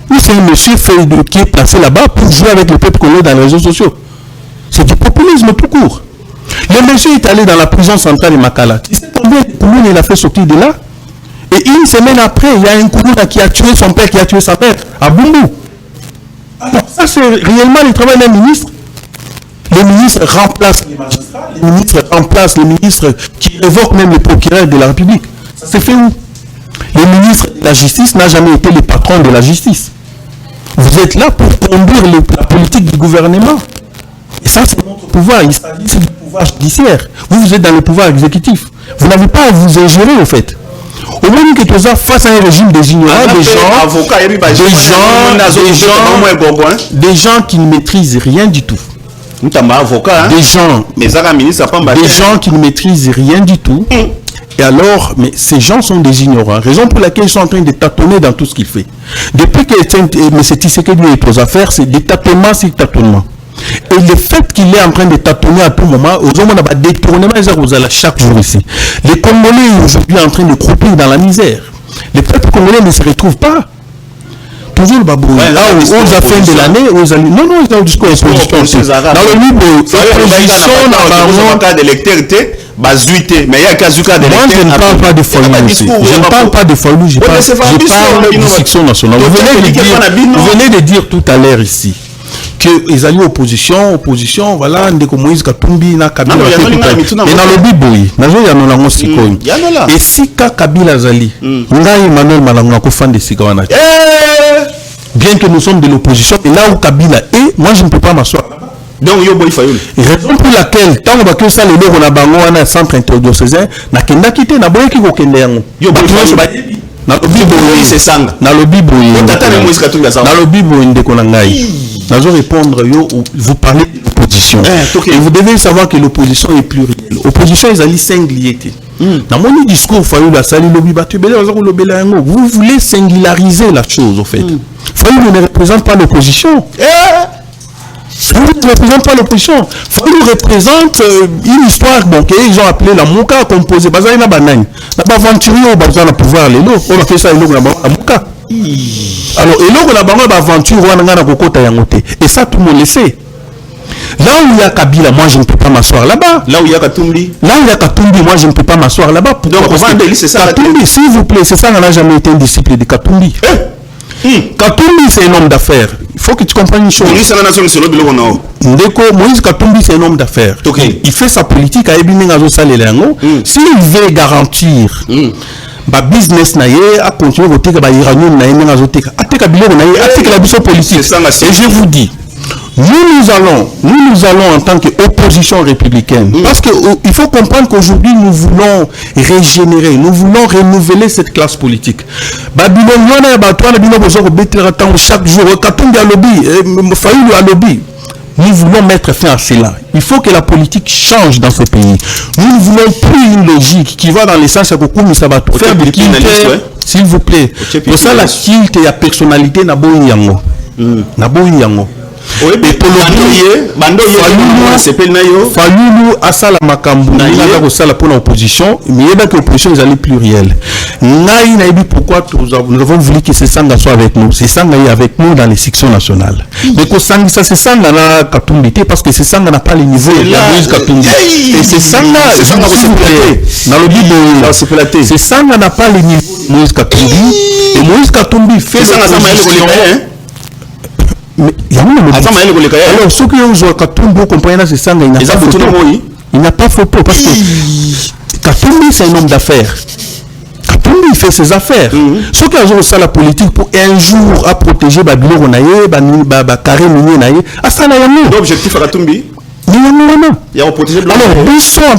Ou c'est un monsieur qui est placé là-bas pour jouer avec le peuple congolais dans les réseaux sociaux. C'est du populisme tout court. Le monsieur est allé dans la prison centrale de Makala. Tu sais combien de communes il a fait sortir de là? Et une semaine après, il y a un Koumouna qui a tué son père, qui a tué sa mère, à Bumbu. Alors ça, c'est réellement le travail d'un ministre. Le ministre remplace les magistrats, le ministre remplace le ministre qui révoque même le procureur de la République. Ça s'est fait où? Le ministre de la Justice n'a jamais été le patron de la justice. Vous êtes là pour conduire la politique du gouvernement. Et ça, c'est notre pouvoir. Il s'agit du pouvoir judiciaire. Vous êtes dans le pouvoir exécutif. Vous n'avez pas à vous ingérer, au fait. Au moment que tu es face à un régime des ignorants, des gens qui ne maîtrisent rien du tout. Des gens qui ne maîtrisent rien du tout. Et alors, mais ces gens sont des ignorants. Raison pour laquelle ils sont en train de tâtonner dans tout ce qu'il fait. Depuis que M. Tshisekedi est aux affaires, c'est des tâtonnements sur tâtonnements. Et le fait qu'il est en train de tâtonner à tout moment, aux hommes, on a des détournements chaque jour ici. Les Congolais aujourd'hui en train de croupir dans la misère. Le peuple congolais ne se retrouve pas. Toujours le babou. Là, aux fins de l'année, aux amis. Non, ils ont le discours d'opposition. Dans le livre, l'opposition, dans le cas d'électeur, moi, je ne parle pas de Fayou. Je ne parle pas de Fayou, je parle de fiction nationale. Vous venez de dire tout à l'heure ici que ils allaient opposition, voilà, ndeko Moïse Katumbi na Kabila. Et dans le Biboui, nazo ya nonango sikoyi. Et si Kabila zali, ngai Emmanuel Malanga ko fan de Sikawana. Bien que nous sommes de l'opposition, et là où Kabila est, moi je ne peux pas m'asseoir. Donc yo boy Fayoul. Raison pour laquelle tant que ça le loko na bango wana centre interdiocésain na kenda kité na boy ki ko kende yango. Yo boy Fayoul. Na lobiboyi c'est sanga. Na lobiboyi. Tata na Moïse Katumbi za. Na lobiboyi ndeko na ngai. Nazo répondre yo, vous parlez de l'opposition. Et vous devez savoir que l'opposition est plurielle. L'opposition est allée singularité. Dans mon discours, vous voulez singulariser la chose, au fait. Fayou ne représente pas l'opposition. Fayou ne représente pas l'opposition. Fayou représente une histoire qu'ils ont appelée la Mouka composée. Bazaï na banane. Na ba aventurier au bazar na pouvoir les lots. On a fait ça et la Mouka. Alors, et là, on a une aventure, et ça, tout le monde le sait. Là où il y a Kabila, moi, je ne peux pas m'asseoir là-bas. Là où il y a Katumbi, moi, je ne peux pas m'asseoir là-bas. Donc, c'est ça. Katumbi, s'il vous plaît, c'est ça, on n'a jamais été un disciple de Katumbi. Katumbi, c'est un homme d'affaires. Il faut que tu comprennes une chose. Moïse Katumbi, c'est un homme d'affaires. Il fait sa politique à Ebini Salélango. S'il veut garantir business na ye a continuer voter ba iranium na yenga zoteka ateka biloko na ye ateka la biso politique. Et je vous dis, nous allons en tant qu'opposition républicaine, parce que il faut comprendre qu'aujourd'hui nous voulons régénérer, nous voulons renouveler cette classe politique. Babylone wana ba toi na bino bozo ko betela tant chaque jour Katumbi a lobby, Fayou a lobby. Nous voulons mettre fin à cela. Il faut que la politique change dans ce pays. Nous ne voulons plus une logique qui va dans le sens où ça va tout faire de kilte, s'il vous plaît. Pour ça, la kilte et la personnalité n'a pas yango. Et pour Fayulu asala makambu na kosala pour l'opposition, mais il y a que l'opposition est allée plurielle. Pourquoi nous avons voulu que ce Sanga soit avec nous. Ce Sanga est avec nous dans les sections nationales. Mais que ça c'est Sanga na Katumbi parce que ce Sanga n'a pas le niveau de Moïse Katumbi. Et ce Sanga, dans le Bible, ce Sanga n'a pas le niveau de Moïse Katumbi. Et Moïse Katumbi fait l'opposition. Mais alors, ceux qui ont Katumbi comprennent c'est ça, il n'a pas photo parce que Katumbi c'est un homme d'affaires. Katumbi fait ses affaires. Ceux qui ont ça la politique pour un jour à protéger Babylone carré minier naïe, à ça n'a rien. L'objectif à Katumbi. Alors, nous sommes en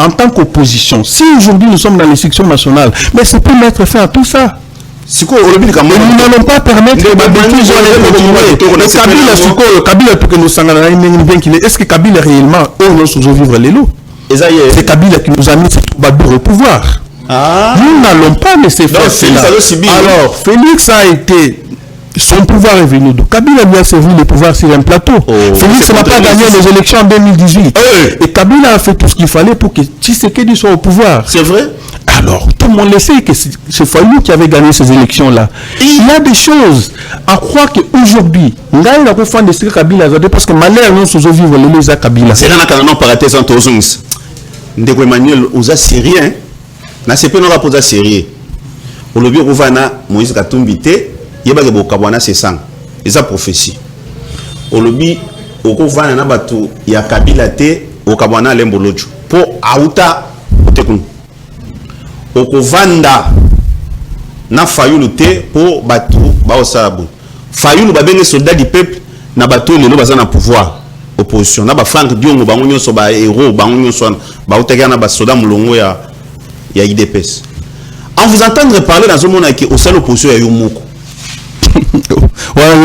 tant qu'opposition, si aujourd'hui nous sommes dans les sections nationales, mais c'est pour mettre fin à tout ça. Nous n'allons pas permettre que Kabila pour que nous s'engagons. Est-ce que Kabila réellement nous faisons vivre les lots? C'est Kabila qui nous a mis cette troubadour au pouvoir. Nous n'allons pas laisser faire cela. Alors, Félix a été... Son pouvoir est venu. Kabila lui a servi le pouvoir sur un plateau. Félix n'a pas gagné les élections en 2018. Et Kabila a fait tout ce qu'il fallait pour que Tshisekedi soit au pouvoir. C'est vrai? Alors, tout le monde le sait que c'est Fayulu qui avait gagné ces élections-là. Il y a des choses à croire qu'aujourd'hui, on a une fan de Kabila, parce que malheur, nous sommes vivre les Kabila. C'est là qu'on a parlé sans tous. Ndeko Emmanuel, aux Assyriens, na c'est pas nous rapporter sérieux. Au lobby Rouvana, Moïse Katumbi te, yeba ke bokabwana c'est sang. Et ça prophétie. Au lobby au Rouvana na batu ya Kabila te, au kabwana lembolojo. Po auta otekun. Okovanda na Fayulu te po batu baosabu. Fayulu babenge soldat du peuple na batu lelo baza na pouvoir opposition na ba Frank Diongo bango nyonso ba héros bango nyonso ba oteka na ba soldat mulongo ya IDPS. En vous entendre parler dans un monde qui au seul opposition ya Yomoko. Voilà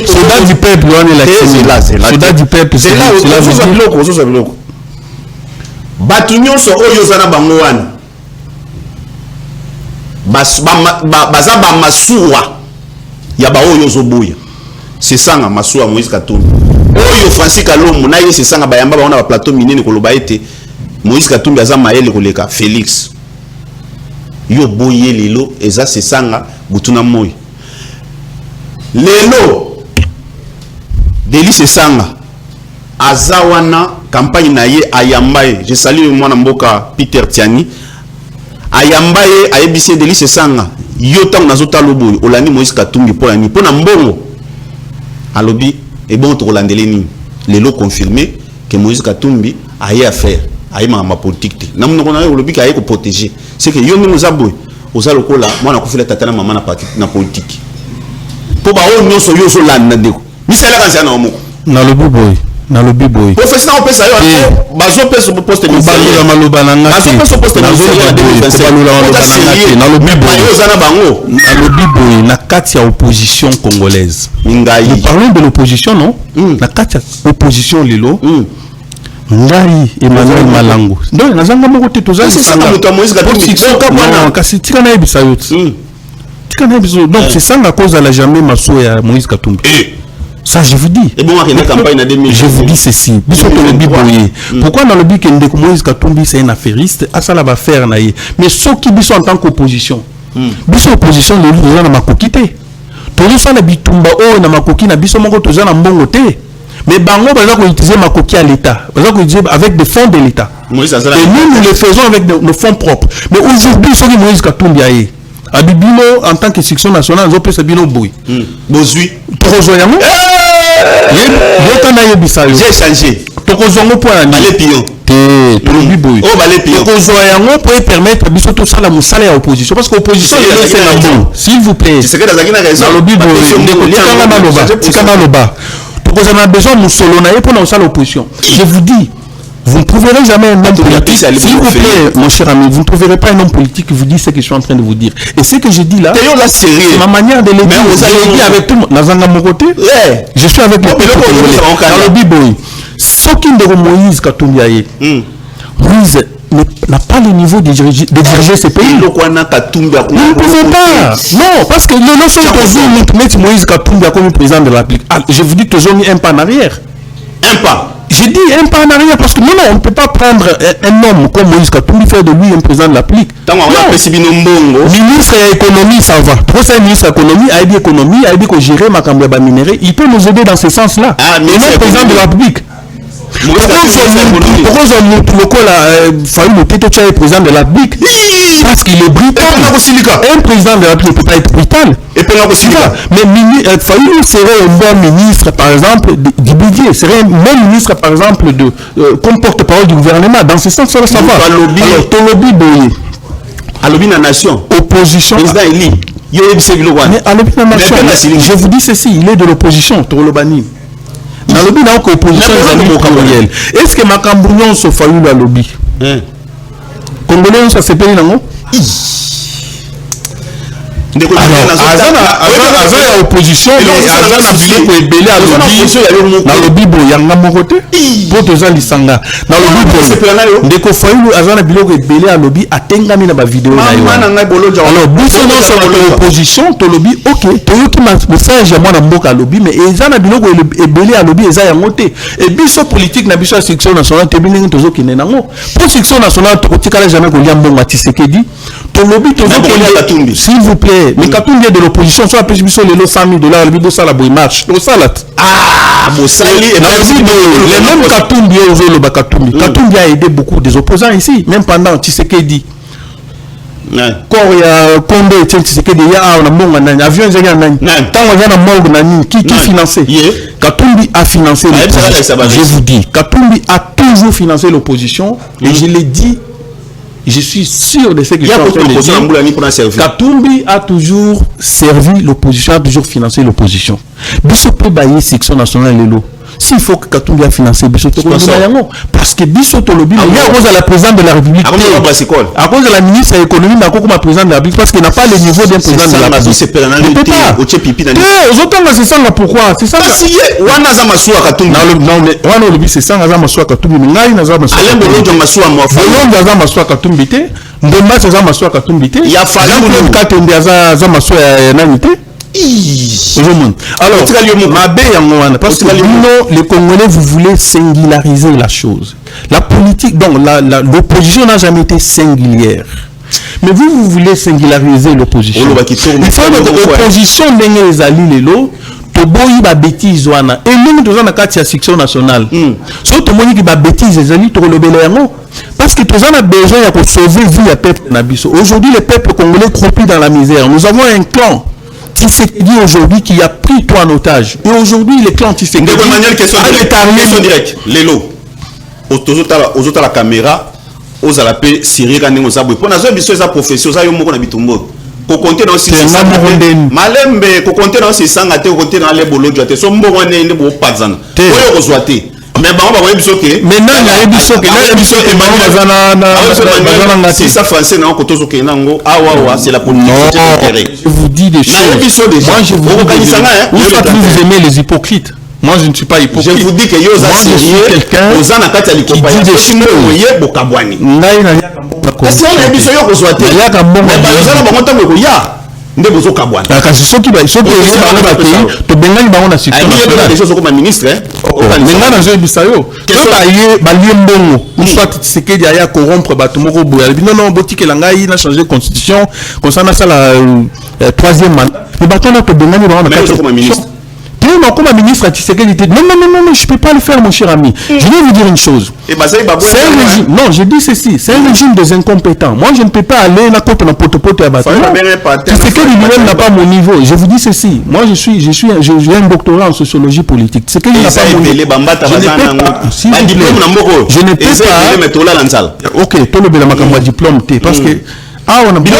soldat du peuple soldat du peuple c'est là batu nyonso oyo zana bango wana baza ba masuwa ya ba oyo zobuya c'est sanga masuwa Moïse Katumbi oyo Francis Kalombo na yese sanga bayamba baona ba plateau minene koloba ete Moïse Katumbi aza maele koleka Félix yo boye lelo eza c'est sanga butuna moyi lelo Délice sanga azawana campagne na ye ayambaye je salue mwana mboka Peter Tiani ayambaye ayebise Délice sanga yo tango nazota lobo olani Moïse Katumbi pona ni pona mbongo alobi et bon to landele ni lelo confirmé que Moïse Katumbi aye affaire aye ma politique na munoko na olobi ka aye ko protéger c'est que yo nous aboy oza lokola mwana kofela tata na mama na politique po ba o nyonso yo so landa ndeko misala kanza na omoko na lobi boy professeur on peut ça yo bazo peut se poste ni balula maloba na ngati bazo peut se poste na lobi boy ozana bango na lobi boy na kati ya opposition congolaise ngai nous parlons de l'opposition non na kati ya opposition lelo Ngai Emmanuel Malango donc nazanga moko te tozali sanga moto Moïse Katumbi non kasi tika na ebisa yo tika na ebisa donc c'est ça la cause à la jamais maso ya Moïse Katumbi ça je vous dis et bon on a campagne en 2000 je vous dis ceci biso to lobi boye pourquoi dans le but que ndeko Moïse Katumbi c'est un affairiste asala ba faire na ye mais ceux qui biso en tant qu'opposition biso opposition le nous na makoki te to ça na bitumba o na makoki na biso moko toza na mbongo te. Mais bango baza ko utiliser makoki à l'état, baza ko utiliser avec des fonds de l'état. Et nous le faisons avec nos fonds propres. Mais aujourd'hui ce qui Moïse Katumbi aye abibino en tant que section nationale zo pesa bino boy. Bozui tokozoyango. Yota na yebisa yo. J'ai changé. Tokozongo po na balé pion. Te boy. Oh balé pion. Tokozoyango pour permettre biso to sala musala ya opposition parce que opposition c'est la bon. S'il vous plaît. C'est que dans la raison. Dans le but de tikana loba. Vous avez besoin de solo pour l'opposition. Je vous dis, vous ne trouverez jamais un homme politique. S'il vous plaît, mon cher ami, vous ne trouverez pas un homme politique qui vous dit ce que je suis en train de vous dire. Et ce que je dis là, c'est ma manière de le dire. Je le dis avec tout le monde. Nazanga mon côté, je suis avec le peuple dans le Biboy. Ce qui est Moïse Katumbi aye. Moïse n'a pas le niveau de diriger ce pays. Vous ne pouvez pas. Non, parce que nous sommes toujours Moïse Katumbi comme président de la République. Je vous dis toujours mis un pas en arrière. Un pas. J'ai dit un pas en arrière parce que non, on ne peut pas prendre un homme comme Moïse Katumbi faire de lui un président de la République. Ministre de l'économie, ça va. Pour ça, ministre de l'économie, a dit économie, a dit que gérer ma caméra minérale, il peut nous aider dans ce sens-là. Mais non, président de la République. Pourquoi Fayulu est président de la République? Parce qu'il est brutal. Un président de la République ne peut pas être brutal. Mais Fayulu serait un bon ministre, par exemple, du budget. Serait un bon ministre, par exemple, comme porte-parole du gouvernement. Dans ce sens, ça va. Alors, Tolobi Boye. Alobi na nation. Opposition. Président Eli. Mais Alobi na nation. Je vous dis ceci, il est de l'opposition, Tolobani. Dans le but d'opposition, pluriel. Est-ce que ma cambrouillon se fait le lobby? Congolais, ça s'est payé, non? Azana opposition, Azana biloko ebele à lobby boyanga mokote. Pour tous les sanga. Dans le lobby, ndeko Fayulu Azana biloko ebele à lobby atengami na ba vidéo na yo. Alors, biso non sur l'opposition, to lobby, ok, to yo ki message à moi na mboka lobby, mais Azana biloko ebele à lobby eza yango te. Et biso politique na biso section nationale te bilingi tozo kine nango. Pour section nationale to kotikala jamais ko lia mbongo Tshisekedi. To lobby tozo ko s'il vous plaît, mais Katumbi de l'opposition soit plus biso lelo $100,000 le bibo ça la boy marche. To salat. Ah, Bossali et les mêmes Katumbi ozo le Katumbi. Katumbi a aidé beaucoup des opposants ici, même pendant Tshisekedi. Quand il y a Condé et Tshisekedi, il y a un avion, il y a un tant on vient à Morgue Nani, qui financé. Katumbi a financé l'opposition. Je vous dis, Katumbi a toujours financé l'opposition. Et je l'ai dit, je suis sûr de ce que je suis en train de dire. Katumbi a toujours servi l'opposition, a toujours financé l'opposition. Biso peut bailler section nationale Lelo. S'il faut que Katumbi a financé Bissoto, parce que Bissoto Lobby, il y a à cause de la présidente de la République, à cause de la ministre de l'économie, à cause de la présidente de la République, parce qu'il n'a pas le niveau d'un président de la République. C'est ça, pourquoi? C'est ça. Non, mais Lobby, c'est ça, Katumbi. Mais là, il n'a pas Katumbi. Ndemba c'est Maswa Katumbi. Il y a fallu que Maswa Nanité. Alors, parce que les Congolais, vous voulez singulariser la chose. La politique, donc l'opposition n'a jamais été singulière. Mais vous voulez singulariser l'opposition. Il faut que l'opposition n'ait les alliés toboyi ba bêtise wana et même dans la carte de section nationale surtout moni qui ba bêtise les alliés to lobela yango parce que tous on a besoin de sauver vie à peuple nabiso. Aujourd'hui le peuple congolais croupit dans la misère. Nous avons un clan Tshisekedi aujourd'hui qui a pris toi en otage. Et aujourd'hui, les clans Tshisekedi... De manière, question directe. Lélo, aux autres la caméra, aux à la paix, Syrie, quand on s'abouille. Pour nous, c'est sa profession, ça y est, on a bitumbo. Ko compter dans ces malembe, ko compter dans ces sangs, ko compter dans les bolos, tu son bon on est ne beau pas zan. Oyo ko soité. Mais bon, on va voir bisoké. Mais non, il y a bisoké, là bisoké si ça français non ko tozoké nango. Ah wa c'est la politique. Je vous dis des choses. Moi je vous vous aimez les hypocrites. Moi je ne suis pas hypocrite. Je vous dis que Yosa c'est quelqu'un qui dit des choses. Est-ce qu'on a dit ça ko soité? Mais ba yozala ba monta ko ya. Ndebo zo kabwana. Kasi soki ba soki ba to bengani ba ona situation. Il y a des choses comme ministre maintenant na zo bisayo. Ba liembongo. Soit Tshisekedi aya corrompre ba tomoko boya. Non botike la ngai na changer constitution concernant ça la troisième mandat. Mais ba tona to bengani ba ona comme ministre. Non, comme un ministre Tshisekedi dit non, je ne peux pas le faire, mon cher ami. Je vais vous dire une chose. C'est un régime. Non, je dis ceci. C'est un régime des incompétents. Moi, je ne peux pas aller na côte na potopoto à bâtiment. Tshisekedi lui-même n'a pas mon niveau. Je vous dis ceci. Moi, j'ai un doctorat en sociologie politique. Tshisekedi n'a pas mon niveau. Je ne peux pas. Ok, tout le bien ma diplôme parce que ah on a bien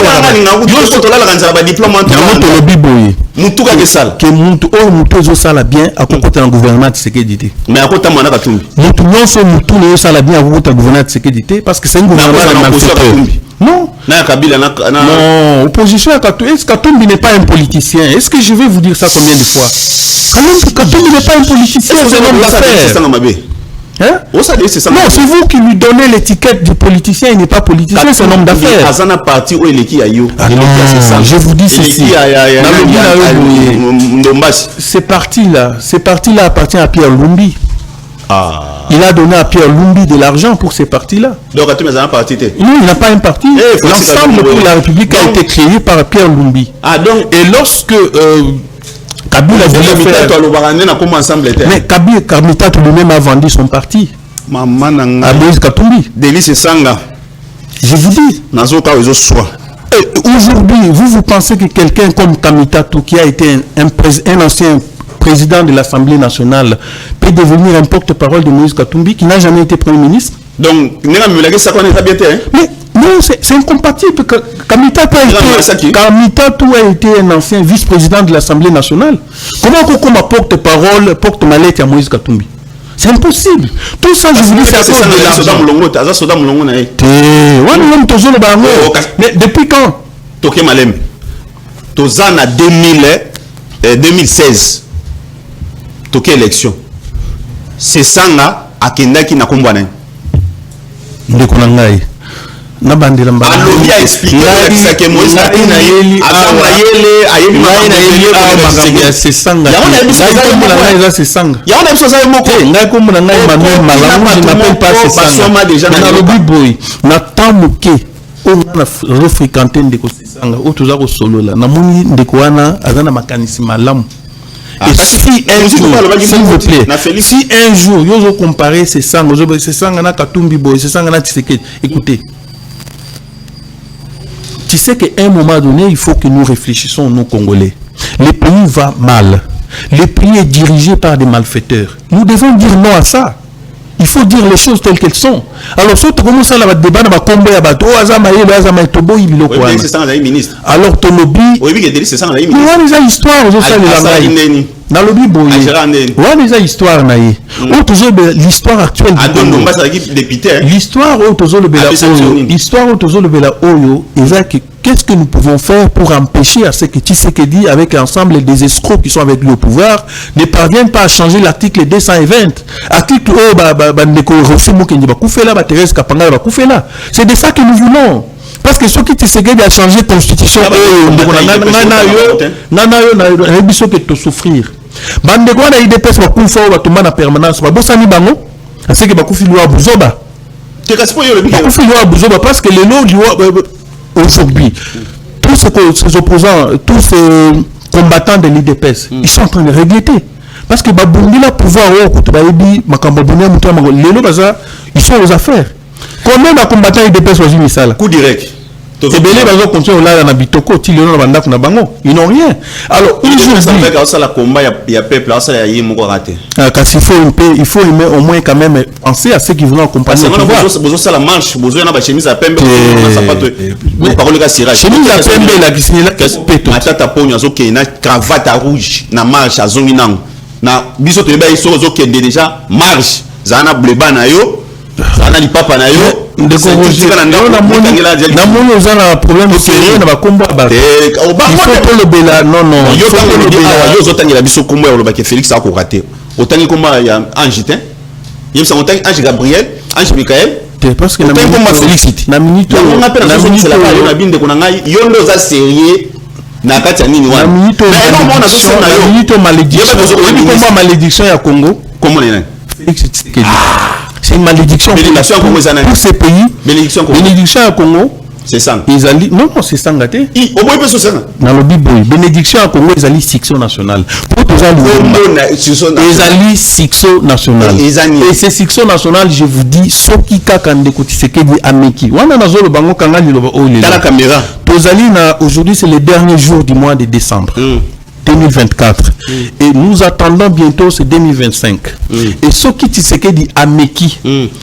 mutuka ke sala ke mutu o mutu zo sala bien akokota na gouvernement Tshisekedi mais akota mwana Katumbi mutu nyonso mutu ne sala bien akokota na gouvernement Tshisekedi parce que c'est un gouvernement non na Kabila na non opposition à Katumbi. Est-ce que Katumbi n'est pas un politicien? Est-ce que je vais vous dire ça combien de fois? Katumbi n'est pas un politicien, c'est un homme d'affaires. Hein? Non, c'est vous qui lui donnez l'étiquette du politicien, il n'est pas politicien, c'est un homme d'affaires. Je vous dis ceci. Ces partis-là appartiennent à Pierre Lumbi. Il a donné à Pierre Lumbi de l'argent pour ces partis-là. Donc, non, il n'a pas un parti. L'ensemble pour la République a été créé par Pierre Lumbi. Et lorsque... Kabila mais Kabila lui-même a vendu son parti à Moïse Katumbi. Je vous dis, aujourd'hui, vous pensez que quelqu'un comme Kamitatou, qui a été un ancien président de l'Assemblée nationale, peut devenir un porte-parole de Moïse Katumbi, qui n'a jamais été Premier ministre? Donc, mais non, c'est incompatible. Kamitatou a été un ancien vice-président de l'Assemblée nationale. Comment on porte-parole, porte-mallette à Moïse Katumbi? C'est impossible. Tout ça, je vous dis, c'est à cause de l'argent. Mais depuis quand? toza na 2016 toke élection Sesanga akendaki na kombo na ndeko na ngai na bandela mbala alobi a expliqué que Moïse na yeli ya Sesanga ya on a besoin ça moko ngai kombo na ngai Manuel Malamu je n'appelle pas Sesanga na lobi boy na tamuke on a refréquenté ndeko Sesanga o toza ko solola na moni ndeko wana azana makanisi malamu. Et si un jour, s'il vous plaît, si un jour, vous comparez ces sangs, ces sangs na Katumbi Boy, ces sangs na Tshisekedi, écoutez, tu sais qu'à un moment donné, il faut que nous réfléchissions, nous Congolais. Le pays va mal. Le pays est dirigé par des malfaiteurs. Nous devons dire non à ça. Il faut dire les choses telles qu'elles sont. Alors, si tu commences à la débat, alors ton lobby, histoire, l'histoire actuelle qu'est-ce que nous pouvons faire pour empêcher à ce que Tshisekedi, avec l'ensemble des escrocs qui sont avec le pouvoir, ne parviennent pas à changer l'article 220. Article c'est de ça que nous voulons. Parce que ceux qui Tshisekedi a changé la constitution, souffrir. Bande quoi na IDPS ba kufa ba tomba na permanence ba bosani bango parce que ba kufi lwa buzoba te kasi po yo le bi kufi lwa buzoba parce que les lois aujourd'hui tous ces opposants, tous ces combattants de l'IDPS, ils sont en train de regretter parce que ba bundi la pouvoir au ko ba ebi makambo bundi muto mango lelo baza ils sont aux affaires. Combien de combattants IDPS waji misala coup direct. Ils n'ont rien. Alors, il faut au moins quand même penser à ceux qui vont accompagner. De corroger na mono za na problème sérieux na ba kombo ba il faut le bela non yo zotangela biso kombo ya lobaki Félix a ko raté otangi kombo ya Ange Tin yebisa otangi Ange Gabriel Ange Michael parce que na kombo Félix na minute na minute la yo na binde ko na ngai yo ndo za sérieux na kati ya nini wana na minute malédiction ya Congo comment les Félix Tshisekedi. C'est une malédiction pour ces pays. Bénédiction à Congo. C'est ça. Non, c'est ça. Dans le Bible, bénédiction à Congo, ils allaient section nationale. Pour tous ils allaient section nationale. Et ces sections nationales, je vous dis, ce qui kakande kuti seke di ameki. Wana na zolo bango kangali loba oli. Dans la caméra. Aujourd'hui, c'est le dernier jour du mois de décembre. 2024 et nous attendons bientôt c'est 2025 et ce qui Tshisekedi Ameki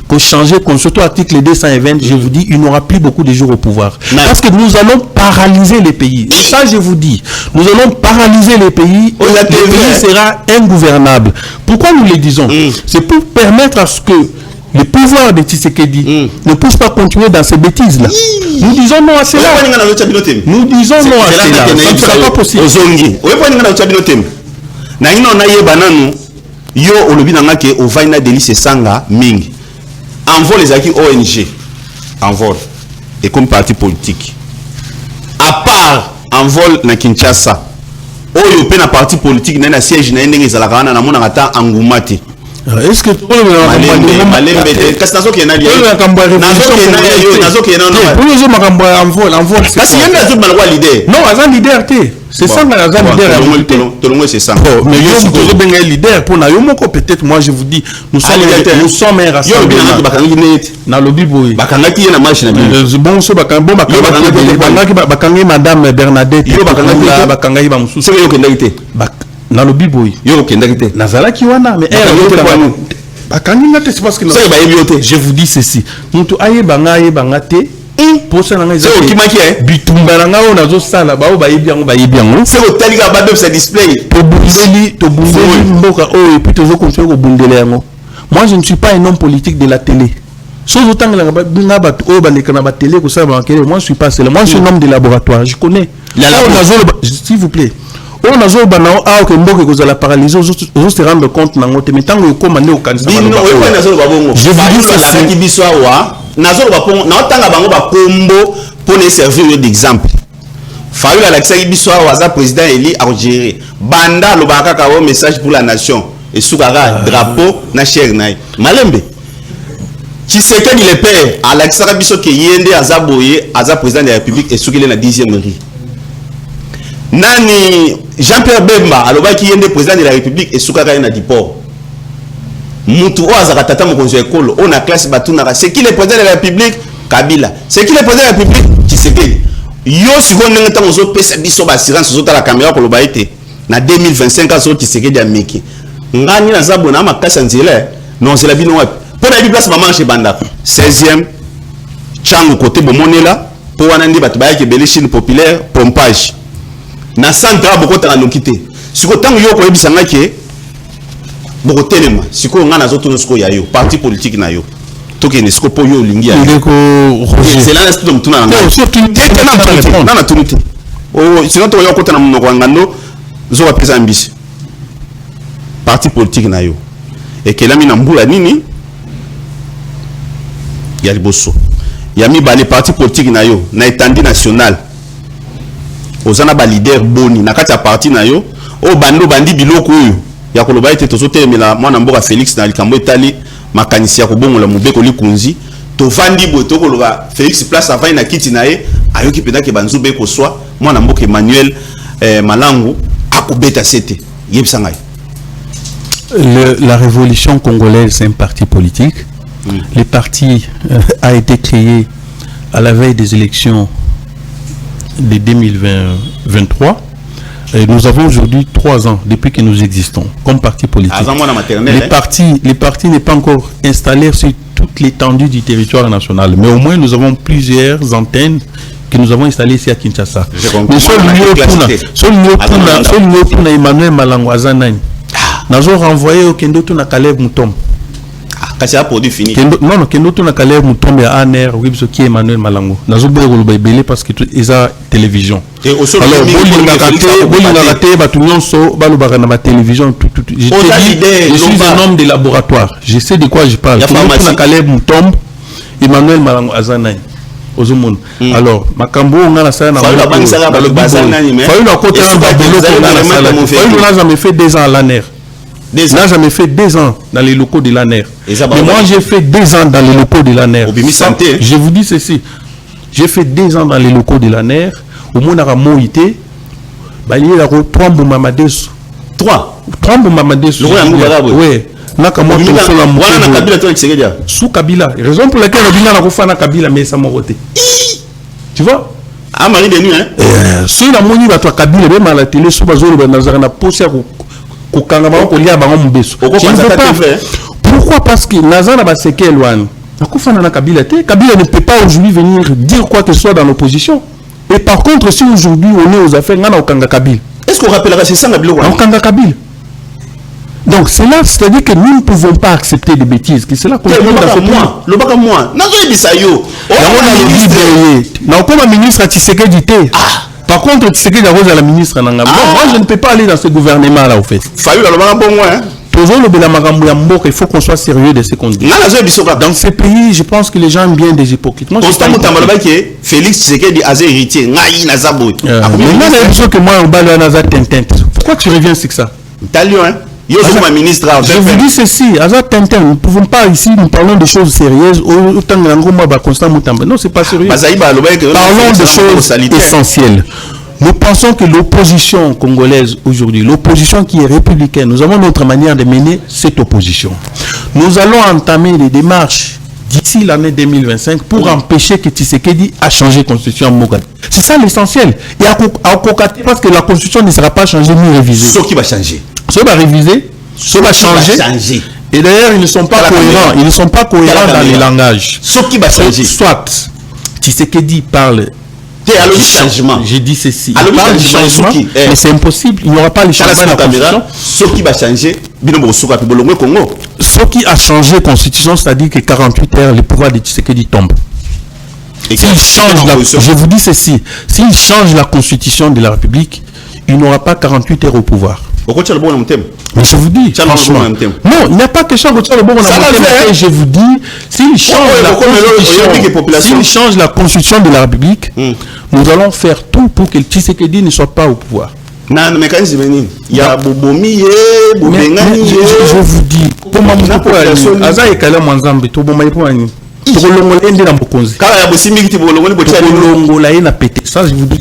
pour changer comme surtout article 220 je vous dis il n'aura plus beaucoup de jours au pouvoir parce que nous allons paralyser les pays et ça je vous dis nous allons paralyser les pays et le pays sera ingouvernable. Pourquoi nous le disons? C'est pour permettre à ce que le pouvoir de Tshisekedi ne puisse pas continuer dans ces bêtises-là. Nous disons non à cela. Nous disons non à cela. Ça ne sera pas possible. Yo olobi nanga ke ovaina Delice Sanga mingi. Envol les acquis ONG. Envol. Et comme parti politique. À part envol na Kinshasa. Oyo pe na parti politique na na siège na ndenge ezalaka na mona ngata angumati. Est-ce que pour les c'est ça mais leader pour peut-être moi je vous dis nous sommes un rassemblement madame Bernadette na lobi boy yo kendakite nazala ki wana mais c'est parce que je vous dis ceci mutu ayebanga te pour ça nga c'est okimaki bitumba nga ona zo sala ba yebiango c'est otalika ba de ce display to bundeli mboka et puis to zo continuer ko bundela yango. Moi je ne suis pas un homme politique de la télé. Moi je ne suis pas seul. Moi je suis un homme de laboratoire. Je connais. s'il vous plaît. On a joué banao a que mboke que la paralyser aux se rendre compte na ngote mais tant que commander au candidat. Je vous dis ça qui biso wa nazo ba pon na tanga bango ba pombo pour les servir d'exemple. Fallu la laxi biso wa za président Eli a gérer. Banda lo ba ka message pour la nation et soukara drapeau na cher nai. Malembe. Tshisekedi le père Alexandre biso ke yende azaboye aza président de la République et soukile na 10e mairie. Nani Jean-Pierre Bemba alobaki yende président de la République et soukaka na diport. Mutu o azaka tata mokonzi ekolo on a classe batunaka c'est qui le président de la République Kabila c'est qui le président de la République Tshisekedi yo siko ndenge tango zo pesa biso ba assurance zo tala caméra ko loba ete na 2025 azo Tshisekedi ameki ngani na zabo na makasa nzela non c'est la bino wapi pour la place maman chez Banda 16e changu côté bomonela pour wana ndi batu ba ke belechine populaire pompage na centre boko tanga nokité siko tango yo ko yebisanga ke boko telema siko ngana zo tono siko ya yo parti politique na yo toke ne siko po yo lingi ya c'est là l'instant de tuna na surtout na tunité oh sinon to yo kota na munoko ngando zo ba pesa ambisi parti politique na yo et que la mina mbula nini ya liboso ya mi ba les parti politique na yo na étendue nationale ozana ba leader boni na kati ya parti na yo o bando bandi biloko oyo ya koloba ete tozotelemela mwana mboka Félix na likambo etali makanisi ya kobongola mobeko likunzi tovandi boto koloba Félix place avant na kiti na ye ayoki penda ke banzube ko swa mwana mboka Emmanuel Malangu akobeta sete yebisanga. La révolution congolaise c'est un parti politique. Le parti a été créé à la veille des élections de 2023. Et nous avons aujourd'hui 3 ans depuis que nous existons comme parti politique. Les partis n'est pas encore installé sur toute l'étendue du territoire national, mais au moins nous avons plusieurs antennes que nous avons installées ici à Kinshasa. Mais seul pour Emmanuel Malangu Azanani, nous avons renvoyé au Kendo Tuna Caleb Moutom. Non, Kendo Tuna Caleb Moutom et Aner, oui, ce qui est Emmanuel Malangu. Nous avons belé parce que ils ont télévision. Alors, télévision. Je suis un homme de laboratoire. Je sais de quoi je parle. Kendo Tuna Caleb Moutom, Emmanuel Malangu Azanani. Alors, Makambo, on a la salle. On a jamais fait 2 ans à l'ANER. Là, jamais fait 2 ans dans les locaux de l'ANER. Mais moi, j'ai fait 2 ans dans les locaux de l'ANER. Je vous dis ceci. J'ai fait 2 ans dans les locaux de l'ANER. Au monde a moïté. Il y a 3 Boumamadesu. 3 Boumamadesu. Oui. Sous Kabila. Raison pour laquelle on a fait Kabila, mais ça m'a voté. Tu vois? Ah, Marie de nuit, hein? Si la monnaie va toi Kabila, même à la télé, sous Bazolo, on a posé pourquoi? Parce que Nazana va séquer Loan. Kabila ne peut pas aujourd'hui venir dire quoi que ce soit dans l'opposition. Et par contre, si aujourd'hui on est aux affaires, on a Okanga Kabila. Est-ce qu'on rappellera c'est ça Okanga Kabila. Donc c'est là, c'est-à-dire que nous ne pouvons pas accepter des bêtises. Que c'est là qu'on est dans ce point. Le bac à moi. Nazo on a ministre à Tshisekedi. Par contre, Tshisekedi a la ministre Nangam. Moi, je ne peux pas aller dans ce gouvernement-là, au fait. Il faut qu'on soit sérieux de ce qu'on dit. Dans ces pays, je pense que les gens aiment bien des hypocrites. Moi, Félix Tshisekedi a héritier. Pourquoi tu reviens sur ça? Je vous dis ceci, nous ne pouvons pas ici, nous parlons de choses sérieuses. Non, c'est pas sérieux. Parlons de choses essentielles. Nous pensons que l'opposition congolaise aujourd'hui, l'opposition qui est républicaine, nous avons notre manière de mener cette opposition. Nous allons entamer les démarches d'ici l'année 2025 pour empêcher que Tshisekedi a changé la constitution en Mogad. C'est ça l'essentiel. Et à parce que la constitution ne sera pas changée ni révisée. Ce qui va changer. Ce qui va réviser, ce qui va changer. Et d'ailleurs, ils ne sont pas cohérents. Ils ne sont pas cohérents dans les langages. Ce qui va changer. Soit Tshisekedi parle. Changement. J'ai dit ceci. Il parle du changement, mais c'est impossible. Il n'y aura pas le changement de la constitution. Ce qui va changer, ce qui a changé la constitution, c'est-à-dire que 48 heures, le pouvoir de Tshisekedi tombe. S'il change je vous dis ceci, s'il change la constitution de la République, il n'aura pas 48 heures au pouvoir. Mais je vous dis, franchement, non, il n'y a pas question que le bon je vous dis, s'il change la constitution de la République, nous allons faire tout pour que Tshisekedi ne soit pas au pouvoir. Il y a Bobomi, je vous dis, pour moi, ça je vous dis.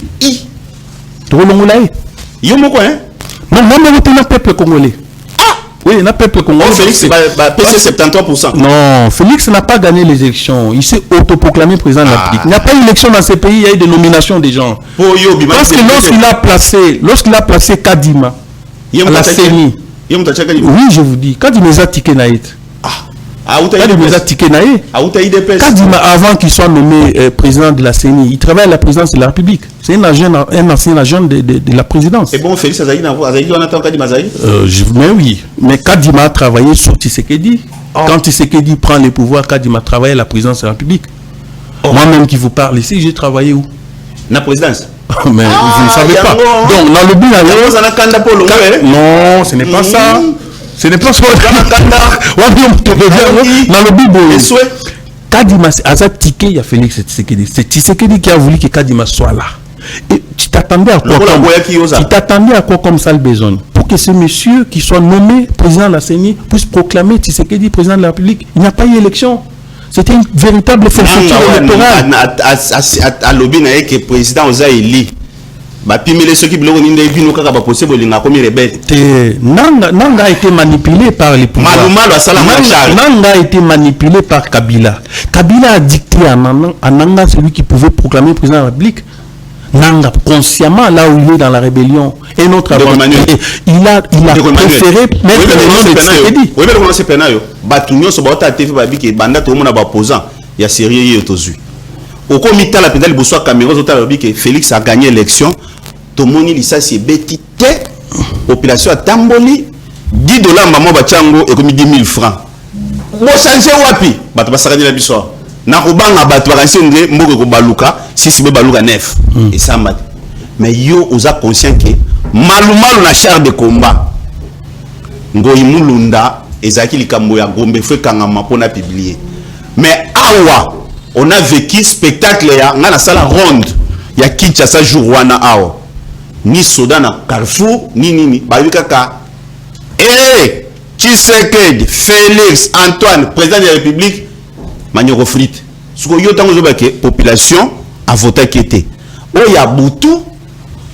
Non, non, peuple congolais. Ah oui, il y a peuple congolais. Oh, Félix, PC 73%. Non, Félix n'a pas gagné les élections. Il s'est autoproclamé président de la République. Il n'y a pas eu d'élection dans ces pays, il y a eu des nominations des gens. Lorsqu'il a placé Kadima à la CENI, oui, je vous dis, Kadima a tiqué naït. Kadima, avant qu'il soit nommé président de la CENI, il travaille à la présidence de la République. C'est un ancien agent de la présidence. Et bon, Félix on attend Kadima Zaï. Mais oui, mais Kadima a travaillé sur Tshisekedi. Quand Tshisekedi prend les pouvoirs, Kadima a travaillé à la présidence de la République. Moi-même qui vous parle ici, j'ai travaillé où? La présidence. Mais vous ne savez pas. Donc, dans le but, non, ce n'est pas ça. Ce n'est pas ça. Dans le but, Kadima a tiqué, il y a Félix Tshisekedi. C'est Tshisekedi qui a voulu que Kadima soit là. Et tu t'attendais à quoi comme ça le besoin? Pour que ce monsieur qui soit nommé président de la CENI puisse proclamer Tshisekedi président de la République. Il n'y a pas eu élection. C'était une véritable fonction électorale. À l'objet que le président Oza élu. Nanga a été manipulé par les pouvoirs. Nanga a été manipulé par Kabila. Kabila a dicté à Nanga celui qui pouvait proclamer président de la République. Nanga, consciemment, là où il est dans la rébellion, et notre aventure, il a préféré mettre le nom de Tshisekedi. Oui, mais comment c'est pénal? Batunyo se bat à TV Babi banda tout le monde a opposant. Il y a sérieux et autosu. Au comité la pédale Boussois Cameroun que Félix a gagné l'élection. Tout le monde il s'est bêtité. Population a tamboli. $10 maman bachango et comme 10 000 francs. Bon changer wapi? Bato basakani la biso. Na kubanga bato bakasende mboko ko baluka, sisi be baluka 9 et ça mat. Mais yo oza conscient que malumalu na char de combat. Ngoyi mulunda ezaki likambo ya Gombe fwe kangama pona publier. Mais awa on a vécu spectacle ya ngana sala ronde ya Kinshasa jour wana awa. Ni soda na Carrefour ni babikaka Tshisekedi, Félix, Antoine, président de la République, Manioko Frite. Ce que yo tango zoba ke population a voté qui était. Oya Boutu,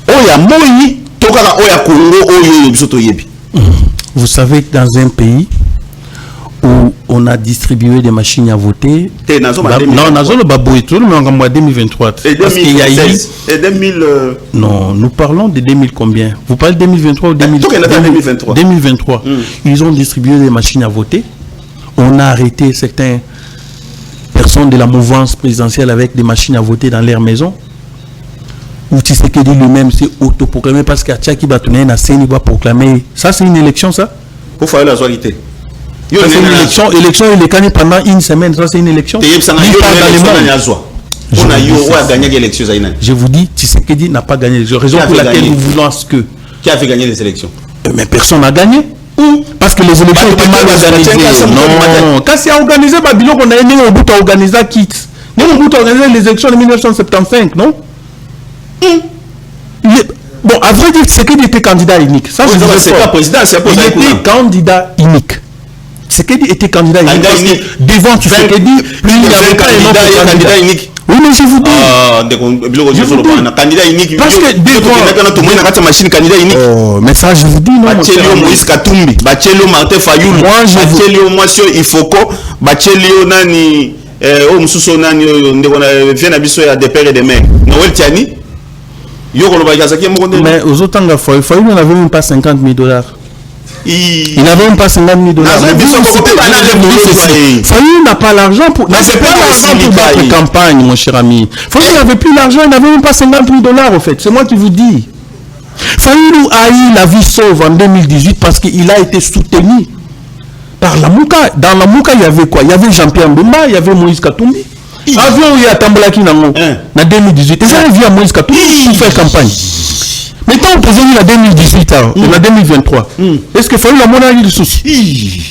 Oya Moyi, tokaka Oya Congo, Oyo bisoto yebi. Vous savez que dans un pays où on a distribué des machines à voter, non, Nazolo Baboïto, mais en 2023. Et 2000. Non, nous parlons de 2000 combien? Vous parlez de 2023 ou 2023? 2023. Ils ont distribué des machines à voter. On a arrêté certaines personnes de la mouvance présidentielle avec des machines à voter dans leur maison. Ou Tshisekedi lui-même s'est autoproclamé parce qu'à Tchaki Batouné, na CENI va proclamer. Ça, c'est une élection, ça? Pour faire la soirée. C'est une élection, il est gagné pendant une semaine, ça c'est une élection. Je vous dis, Tshisekedi n'a pas gagné les élections. Raison pour laquelle nous voulons ce que. Qui a fait gagner les élections? Mais personne n'a gagné. Parce que les élections étaient mal organisées. Non, quand c'est organisé, Babylone, on a aimé au bout à organiser quitte. Nous, au bout à organiser les élections de 1975, non? Bon, à vrai dire, Tshisekedi était candidat unique. Ça, c'est pas président, c'est pas il était candidat unique. Tshisekedi était candidat unique. Devant Tshisekedi, il n'y avait pas un autre candidat unique. Oui, mais je vous dis. Candidat unique. Parce que devant machine candidat unique. Oh, mais ça, je vous dis, non. Bachelio Moïse Katumbi, Bachelio Martin Fayoul, Bachelio Moisio Ifoko, Bachelio Nani, Mususo Nani, Viena Bisso et des pères et des mères. Noël Tiani. Mais aux autres temps, Fayoul n'avait même pas $50 000. Il n'avait même pas $50 000. Fayoul n'a pas l'argent pour battre campagne, mon cher ami. Fayoul n'avait plus l'argent, il n'avait même pas $50 000 au fait. C'est moi qui vous dis. Fayoul a eu la vie sauve en 2018 parce qu'il a été soutenu par la Mouka. Dans la Mouka, il y avait quoi? Il y avait Jean-Pierre Mbemba, il y avait Moïse Katumbi. Avion où il y a Tambolaki en 2018. Et ça, il vient Moïse Katumbi pour faire campagne. Mais tant que il a 2018 il a 2023. Est-ce que fallu la monnaie de souci?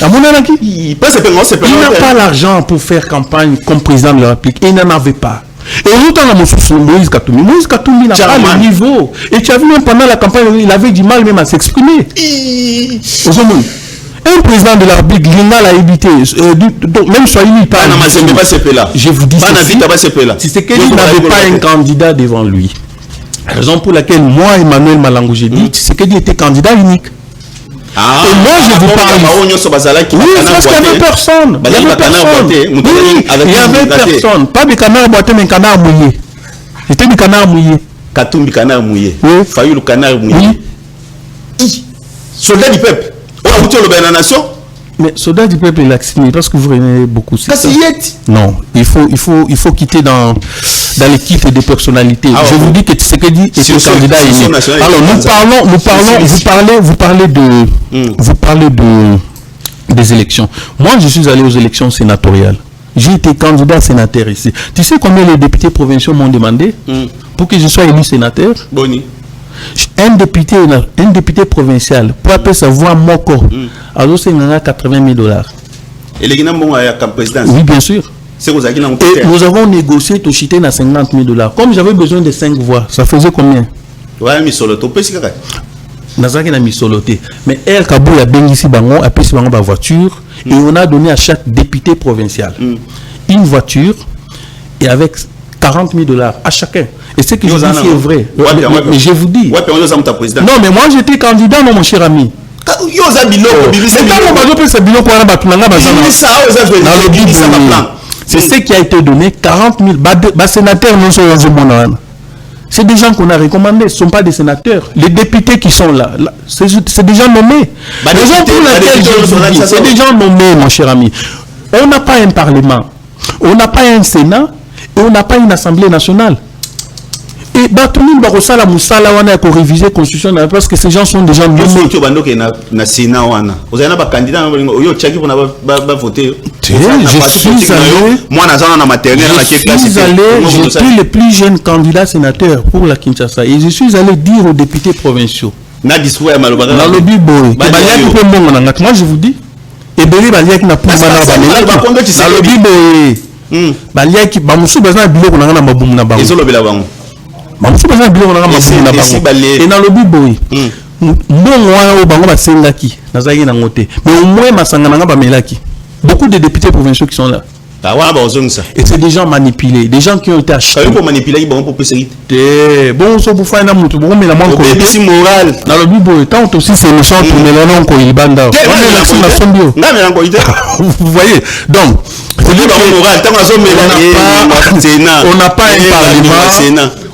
La monnaie qui? Il n'a pas l'argent pour faire campagne comme président de la République. Il n'en avait pas. Et autant la Moïse Katoumi. Moïse Katoumi n'a pas le niveau. Et tu as vu même pendant la campagne, il avait du mal même à s'exprimer. Un président de la République, l'INA l'a évité. Même soit il pas. Je vous dis si c'est qu'il n'avait pas un candidat devant lui. La raison pour laquelle moi, Emmanuel Malango, j'ai dit, c'est qu'il était candidat unique. Et moi, je vous parle. Oui, parce qu'il n'y avait personne. Il n'y avait personne. Pas de canard boité, mais canard mouillé. C'était du canard mouillé. Katumbi canard mouillé. Fayoulou canard mouillé. Soldat du peuple. On a la nation. Mais soldat du peuple, il a signé parce que vous aimez beaucoup. Non, il faut quitter dans l'équipe des personnalités. Je vous dis que Tshisekedi est un candidat élu. Alors vous parlez des élections. Moi, je suis allé aux élections sénatoriales. J'ai été candidat sénateur ici. Tu sais combien les députés provinciaux m'ont demandé pour que je sois élu sénateur? Boni. Un député provincial pour appeler sa voix Moko. Alors c'est 80 000 $. Et les Guinéens vont à la présidence? Oui, bien sûr. Et nous avons négocié tout chiter à 50 000 $. Comme j'avais besoin de 5 voix, ça faisait combien? Ouais, mais solo, tu peux signer. Nazaki n'a mis soloté. Mais El Kabou a béni ici bango, a pris bango par voiture et on a donné à chaque député provincial une voiture et avec 40 000 $ à chacun. Et ce que je dis est vrai. Mais je vous dis. Non, mais moi j'étais candidat, non, mon cher ami. C'est ce qui a été donné, 40 000 sénateurs non sont dans. C'est des gens qu'on a recommandés, ce ne sont pas des sénateurs. Les députés qui sont là, c'est des gens nommés. Les gens pour lesquels je dis, c'est des gens nommés, mon cher ami. On n'a pas un parlement, on n'a pas un sénat, et on n'a pas une assemblée nationale. Et Batouni Barosala Moussala wana pour réviser la constitution parce que ces gens sont des gens nommés. Je suis allé, j'étais le plus jeune candidat sénateur pour la Kinshasa et je suis allé dire aux députés provinciaux. Moi je vous dis, et Beli Baliak n'a pas Baliaki, Bamusu Bazan Bilo na Mabum na Bango. Bamusu Bazan Bilo na Mabum na Bango. Et dans le Biboy, Mbongo au Bango Basengaki, Nazaki na Ngote. Mais au moins Masangana Bamelaki. Beaucoup de députés provinciaux qui sont là. Et c'est des gens manipulés, des gens qui ont été achetés. Pour manipuler, bon pour plus bon, ça pour faire un mouton, bon, mais la manque de moral. Dans le Biboy, tant aussi c'est le centre, mais là non, il banda. Vous voyez, donc.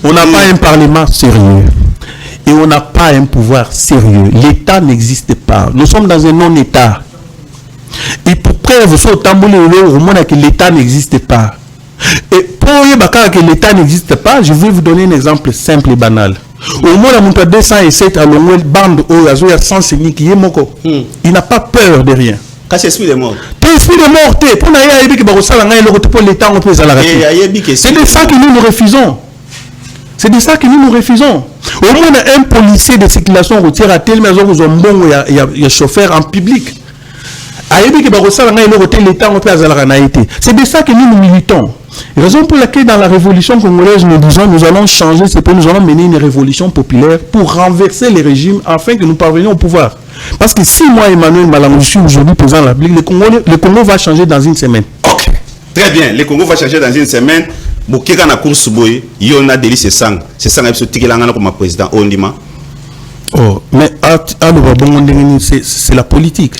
On n'a pas un parlement sérieux et on n'a pas un pouvoir sérieux. L'État n'existe pas. Nous sommes dans un non-État. Et pour preuve, il faut que l'État n'existe pas. Et pour que l'État n'existe pas, je vais vous donner un exemple simple et banal. Au moins, la 207 à l'Ongouel, bande au Azoya sans signer qui est moko. Il n'a pas peur de rien. Quand c'est esprit de mort. Esprit de mort, pour l'État, on peut c'est de ça que nous refusons. C'est de ça que nous refusons. Au moins, un policier de circulation routière à tel maison où il y a chauffeur en public. C'est de ça que nous militons. Raison pour laquelle dans la révolution congolaise, nous disons nous allons changer, c'est que nous allons mener une révolution populaire pour renverser les régimes afin que nous parvenions au pouvoir. Parce que si moi, Emmanuel Malango, je suis aujourd'hui président de la République, le Congo va changer dans une semaine. Ok, très bien. Le Congo va changer dans une semaine. Bokeka na course boy, yona deli c'est sang episode comme président Ondima. Oh, mais c'est la politique.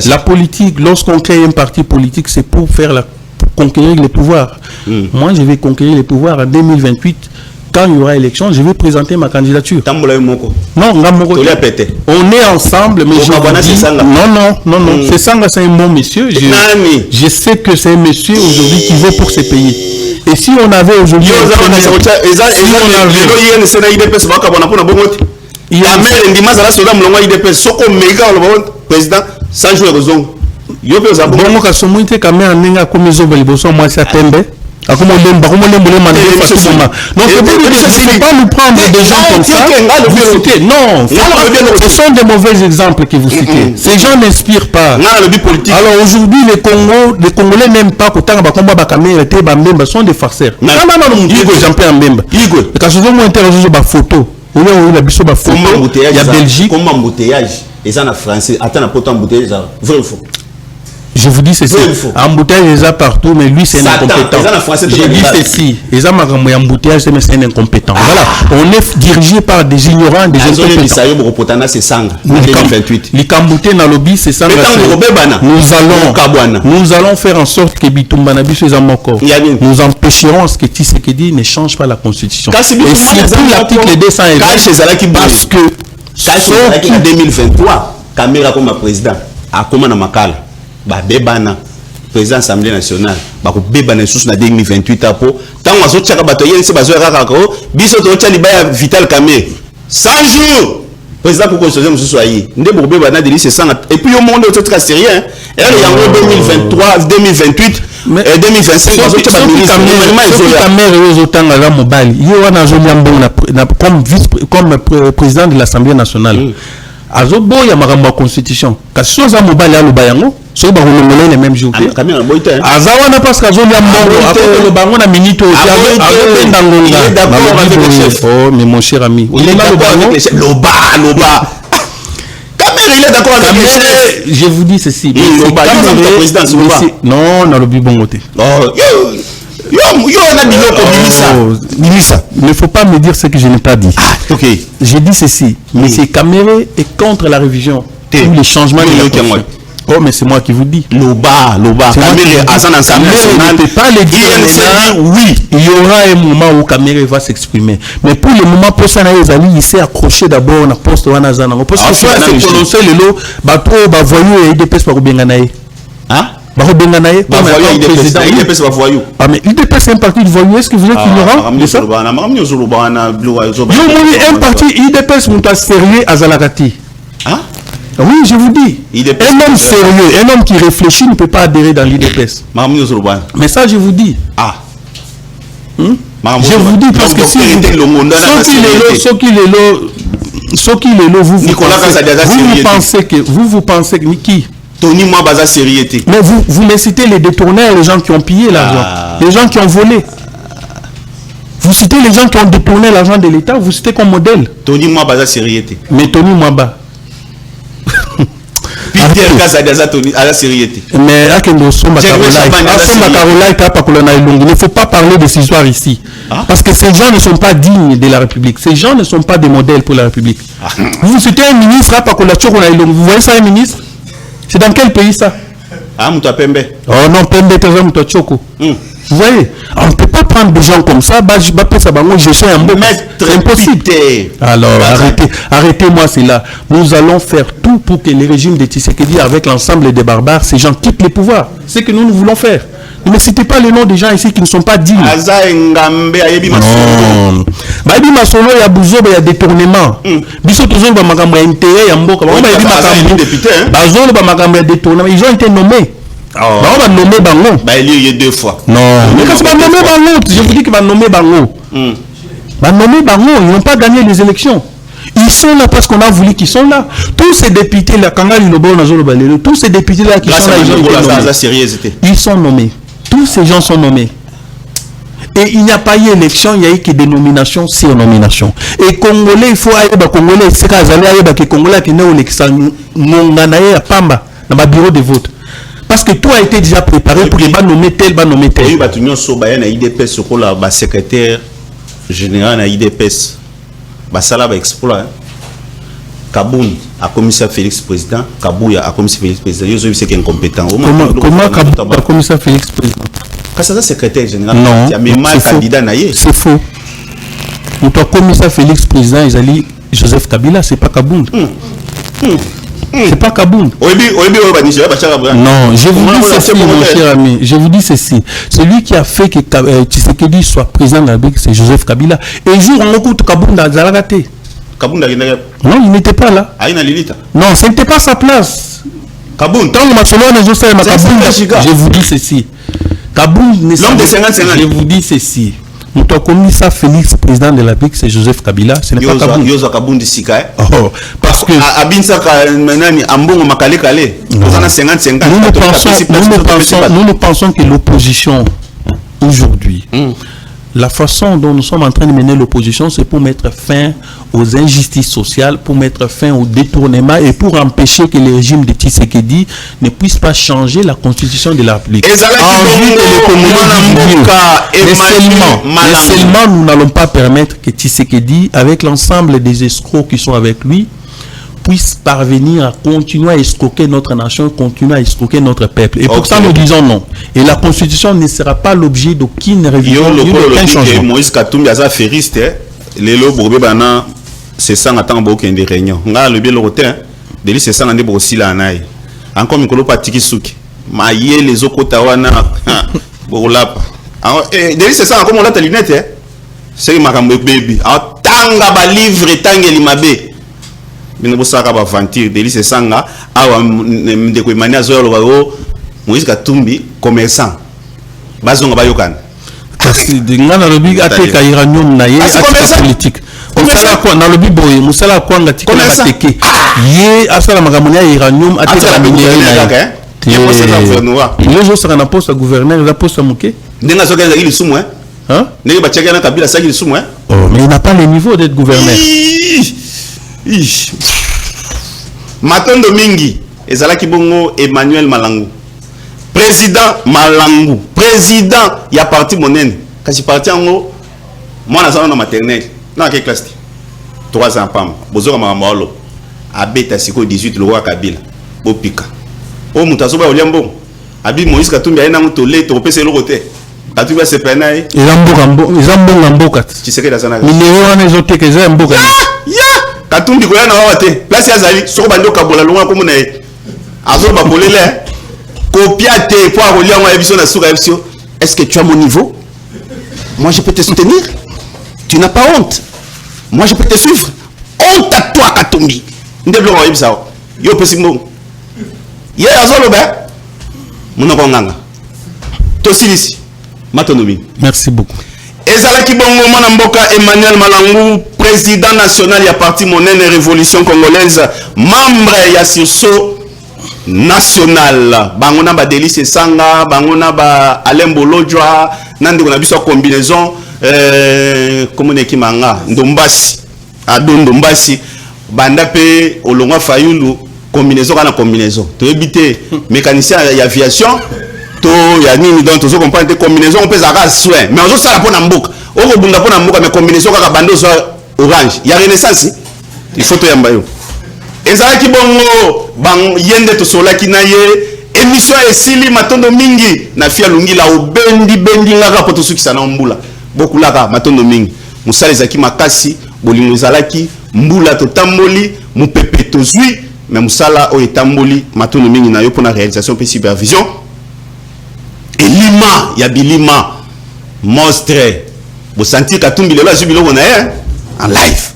La politique, lorsqu'on crée un parti politique, c'est pour conquérir les pouvoirs. Moi, je vais conquérir les pouvoirs en 2028. Quand il y aura élection, je vais présenter ma candidature. Non, on est ensemble, mais non. C'est Sanga, c'est un bon monsieur. Je sais que c'est un monsieur aujourd'hui qui veut pour ses pays. Et si on avait aujourd'hui... Il y a même des dimanches à la soda mlonga IDP soko mega le président sans jouer raison. Yo pe za bon ka somuite ka me aninga comme zo baliboso moi ça tembe. Donc, il ne faut pas nous prendre des gens comme ça. Non, ce sont des mauvais exemples que vous citez. Ces gens n'inspirent pas. Alors aujourd'hui, les Congolais n'aiment pas que tant que sont des farceurs. Non, Jean-Pierre Mbemba. Quand je vous interroge sur ma photo, il y a Belgique. Comme embouteillage, et ça en français, attends un peu d'embouteillage, vrai ou faux? Je vous dis ceci, embouteillage est partout, mais lui c'est un incompétent. J'ai dit ceci, les embouteillage c'est un incompétent. Voilà, on est dirigé par des ignorants, des incompétents. Nous allons faire en sorte que Bitumba Nabiso nous empêcherons ce que Tshisekedi ne change pas la constitution. Et surtout l'article 220, parce que en 2023, Kamera comme président, a comment na makala. Bebana président de l'Assemblée nationale bebana sous na 2028 apo tant wazo tchaka bato yense bazo kaka ko biso to tchali baya Vital Kamerhe 100 jours président pour constitution mususu ayi nde bebana de lycée 100 et puis au monde autre cas sérieux et en 2023 2028 et 2025 wazo tchaka ministre Kamerhe ozotanga la mobali yo wana zo nyambo comme président de l'Assemblée nationale azobo ya makambo constitution kasi soza mobali aloba yango so ba rolongole les mêmes jours azawana parce que azolia mbongo après le bango na minute aussi avec ndangonga il est d'accord avec le chef. Oh mais mon cher ami il est d'accord avec le chef. Loba Kamerhe il est d'accord avec le chef. Je vous dis ceci non na lobi bongo te il ne faut pas me dire ce que je n'ai pas dit. J'ai dit ceci. M. Kamerhe est contre la révision ou les changements de la Constitution. Oh, mais c'est moi qui vous dis. Loba. Kamerhe Azan Assemblée nationale. Ne peut pas le dire. Oui, il y aura un moment où Kamerhe va s'exprimer. Mais pour le moment, pour ça, il s'est accroché d'abord à poste Wanazana. Parce que soit c'est prononcé le lot, bateau, voyou et IDPS par Benganaï. Hein? Ah mais l'IDPS c'est un parti de voyous, est-ce que vous êtes ignorant de ça? Un parti IDPS n'est pas sérieux à Zalakati. Oui, je vous dis, un homme sérieux, un homme qui réfléchit ne peut pas adhérer dans l'IDPS. Mais ça, je vous dis. Je vous dis parce que si vous pensez que qui? Tony Mwabaza sériété. Mais vous me citez les détourneurs, les gens qui ont pillé l'argent, les gens qui ont volé. Vous citez les gens qui ont détourné l'argent de l'État, vous citez comme modèle. Tony Mwabaza sériété. Mais Tony Mwaba. Peter Kazadiaza Tony à la sériété. Mais il ne faut pas parler de ces histoires ici. Parce que ces gens ne sont pas dignes de la République. Ces gens ne sont pas des modèles pour la République. Vous citez un ministre, vous voyez ça un ministre? C'est dans quel pays ça? Pembe. Oh non, Pembe, vous voyez, on ne peut pas prendre des gens comme ça, c'est impossible. Alors, arrêtez-moi cela. Nous allons faire tout pour que le régime de Tshisekedi, avec l'ensemble des barbares, ces gens quittent le pouvoir. C'est ce que nous voulons faire. Ne citez pas les noms des gens ici qui ne sont pas dignes. Non. Baïbi Masolo, il y a Bouzo, il y a détournement. Bissot Tozo, il y a intérêt, il y a Mboka. Ils ont été nommés. On va nommer Bango. Il y a 2 fois. Non. Mais quand c'est nommer Bango, je vous dis qu'il va nommer Bango. Va nommer Bango, ils n'ont pas gagné les élections. Ils sont là parce qu'on a voulu qu'ils sont là. Tous ces députés là, tous ces députés là qui sont là, ils sont nommés. Tous ces gens sont nommés. Et il n'y a pas eu élection, il n'y a eu que des nominations sur nomination. Et Congolais, il faut aller à Congolais, c'est quand ils allaient à Congolais qui n'ont l'élection, à Pamba, dans le bureau de vote. Parce que tout a été déjà préparé pour les bas nommer tel, bas nommer tel. Il y a un IDPS, le secrétaire général de l'IDPS, Basala va exploiter. Kaboun a commissaire Félix président, Kabouya a commissaire Félix président. Yo c'est incompétent. Comment Kaboun a commissaire Félix président? Quand c'est secrétaire général, il y a même un candidat naïe. C'est faux. Ou toi commissaire Félix président, ils allaient Joseph Kabila, c'est pas Kaboun. C'est pas Kaboun. Non, je vous dis ceci, mon cher ami. Je vous dis ceci. Celui qui a fait que Tshisekedi soit président de la République, c'est Joseph Kabila. Et un jour, on écoute Kaboun dans Zalagate. Non, il n'était pas là. Non, ce n'était pas sa place. Kaboun. Je vous dis ceci. Kaboum, l'homme de 50-50. je vous dis ceci. Nous avons commis ça, Félix, président de la République, c'est Joseph Kabila. Ce n'est pas Kaboum. Yozo Kaboum de Sika. Oh, parce que Abinsa Menani, Ambongo Makale Kale. Nous avons 50-50. Nous pensons que l'opposition, aujourd'hui, la façon dont nous sommes en train de mener l'opposition, c'est pour mettre fin aux injustices sociales, pour mettre fin au détournement et pour empêcher que le régime de Tshisekedi ne puisse pas changer la constitution de la République. Mais seulement nous n'allons pas permettre que Tshisekedi, avec l'ensemble des escrocs qui sont avec lui, puisse parvenir à continuer à escroquer notre nation, continuer à escroquer notre peuple. Et pour ça, nous disons non. Et la Constitution ne sera pas l'objet d'aucune révision, d'aucun changement. Moïse Katumbi a feriste, les lots pour bébana, c'est ça n'attend beaucoup des réunions. On a le bien le rotin, délit c'est ça n'en est pas aussi là naï. Encore une colonie patiki souki. Maïe les okotawana, bolap. Délit c'est ça encore on l'a ta lunette, c'est ma cambe baby. Tanga ba livre tanga limabe. Bino bosaka ba aventure délice sanga awa ndeko imani azolo baro Moïse Katumbi commerçant bazonga bayokana kasi ngana lobi ateka iranium na ye ateka politique musala kwa na lobi boye musala kwa ngati kana bateke ye asala makambo ya iranium ateka minere na ye les autres sera na poste gouverneur la poste muke ndenga soka ili sumu hein ndenge bachaka na Kabila saki sumu oh mais il n'a pas le niveau d'être gouverneur. Matondo mingi ezalaki bongo Emmanuel Malangu président Malangu président ya parti monene kasi parti yango mwana sana na maternelle na quelle classe 3 ans pam bozoka mamalo abeta siko 18 le roi Kabila bopika o mutasoba oliambo abi Moïse Katumbi ayena mutole to pese lo côté Katumbi se pena ezambo mboka Tshisekedi sana minero wana ezoteka ezambo mboka Katumbi koya na wate place ya zali soko bando kabola longa ko mona azo ba bolele copia te pour relia moi émission na suka émission. Est-ce que tu as mon niveau? Moi je peux te soutenir. Tu n'as pas honte. Moi je peux te suivre. Honte à toi Katumbi. Ndeblo wa yibisa yo pesi mbongo ye azolo ba muna ko nganga to silisi matonomi. Merci beaucoup. Ezalaki bongo mwana mboka Emmanuel Malangu président national ya parti monene révolution congolaise membre ya sursaut national bangona ba Délice Sanga bangona ba Alain Bolojwa nande kona biso combinaison komone kimanga ndombasi adondo mbasi banda pe olongwa fayulu combinaison kana combinaison to ebité mécanicien ya aviation to ya nini donc to comprendre des combinaisons on peut ça soin mais on ça pour na mboka oko bunda pour na mboka mais combinaison kaka bando so orange ya renaissance il faut to yamba yo ezalaki bongo bang yende to solaki na ye émission esili matondo mingi na fia lungila obendi ngaka poto sukisa na mbula bokulaka matondo mingi musala ezaki makasi bolingo ezalaki mbula to tamboli mupepe to zui mais musala o etamboli matondo mingi na yo pour la réalisation et supervision elima ya bilima monstre vous sentez Katumbi lelo azubilo na ye en live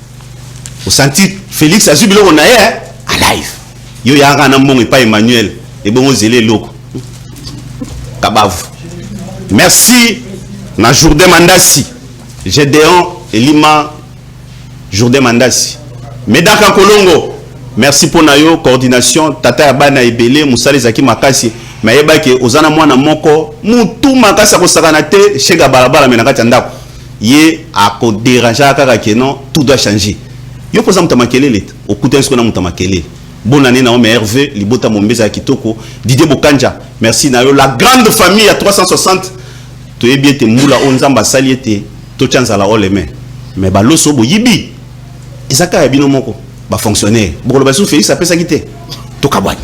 vous sentez Félix azubilo na ye en live yo ya ngana mbongo pa Emmanuel et bongo zele loko kabavu merci na Jourdain Mandasi Gédéon elima Jourdain Mandasi Medaka Kolongo merci pour na yo coordination tata ya bana ebele musale zaki makasi mayeba ke ozana mwana moko mutu makasi akosakana te chega balabala menakati ndako ye ako déranger kaka ke non tout doit changer yo poza mutamakele okuta nsko na mutamakele bonne année na Hervé libota mombeza ya kitoko Didier Bokanja merci na yo la grande famille à 360 to yebi te mula onzamba sali ete to chanza la oleme mais baloso boyibi ezaka ya bino moko ba fonctionnaire bokolo basu Félix apesa kite to kabwani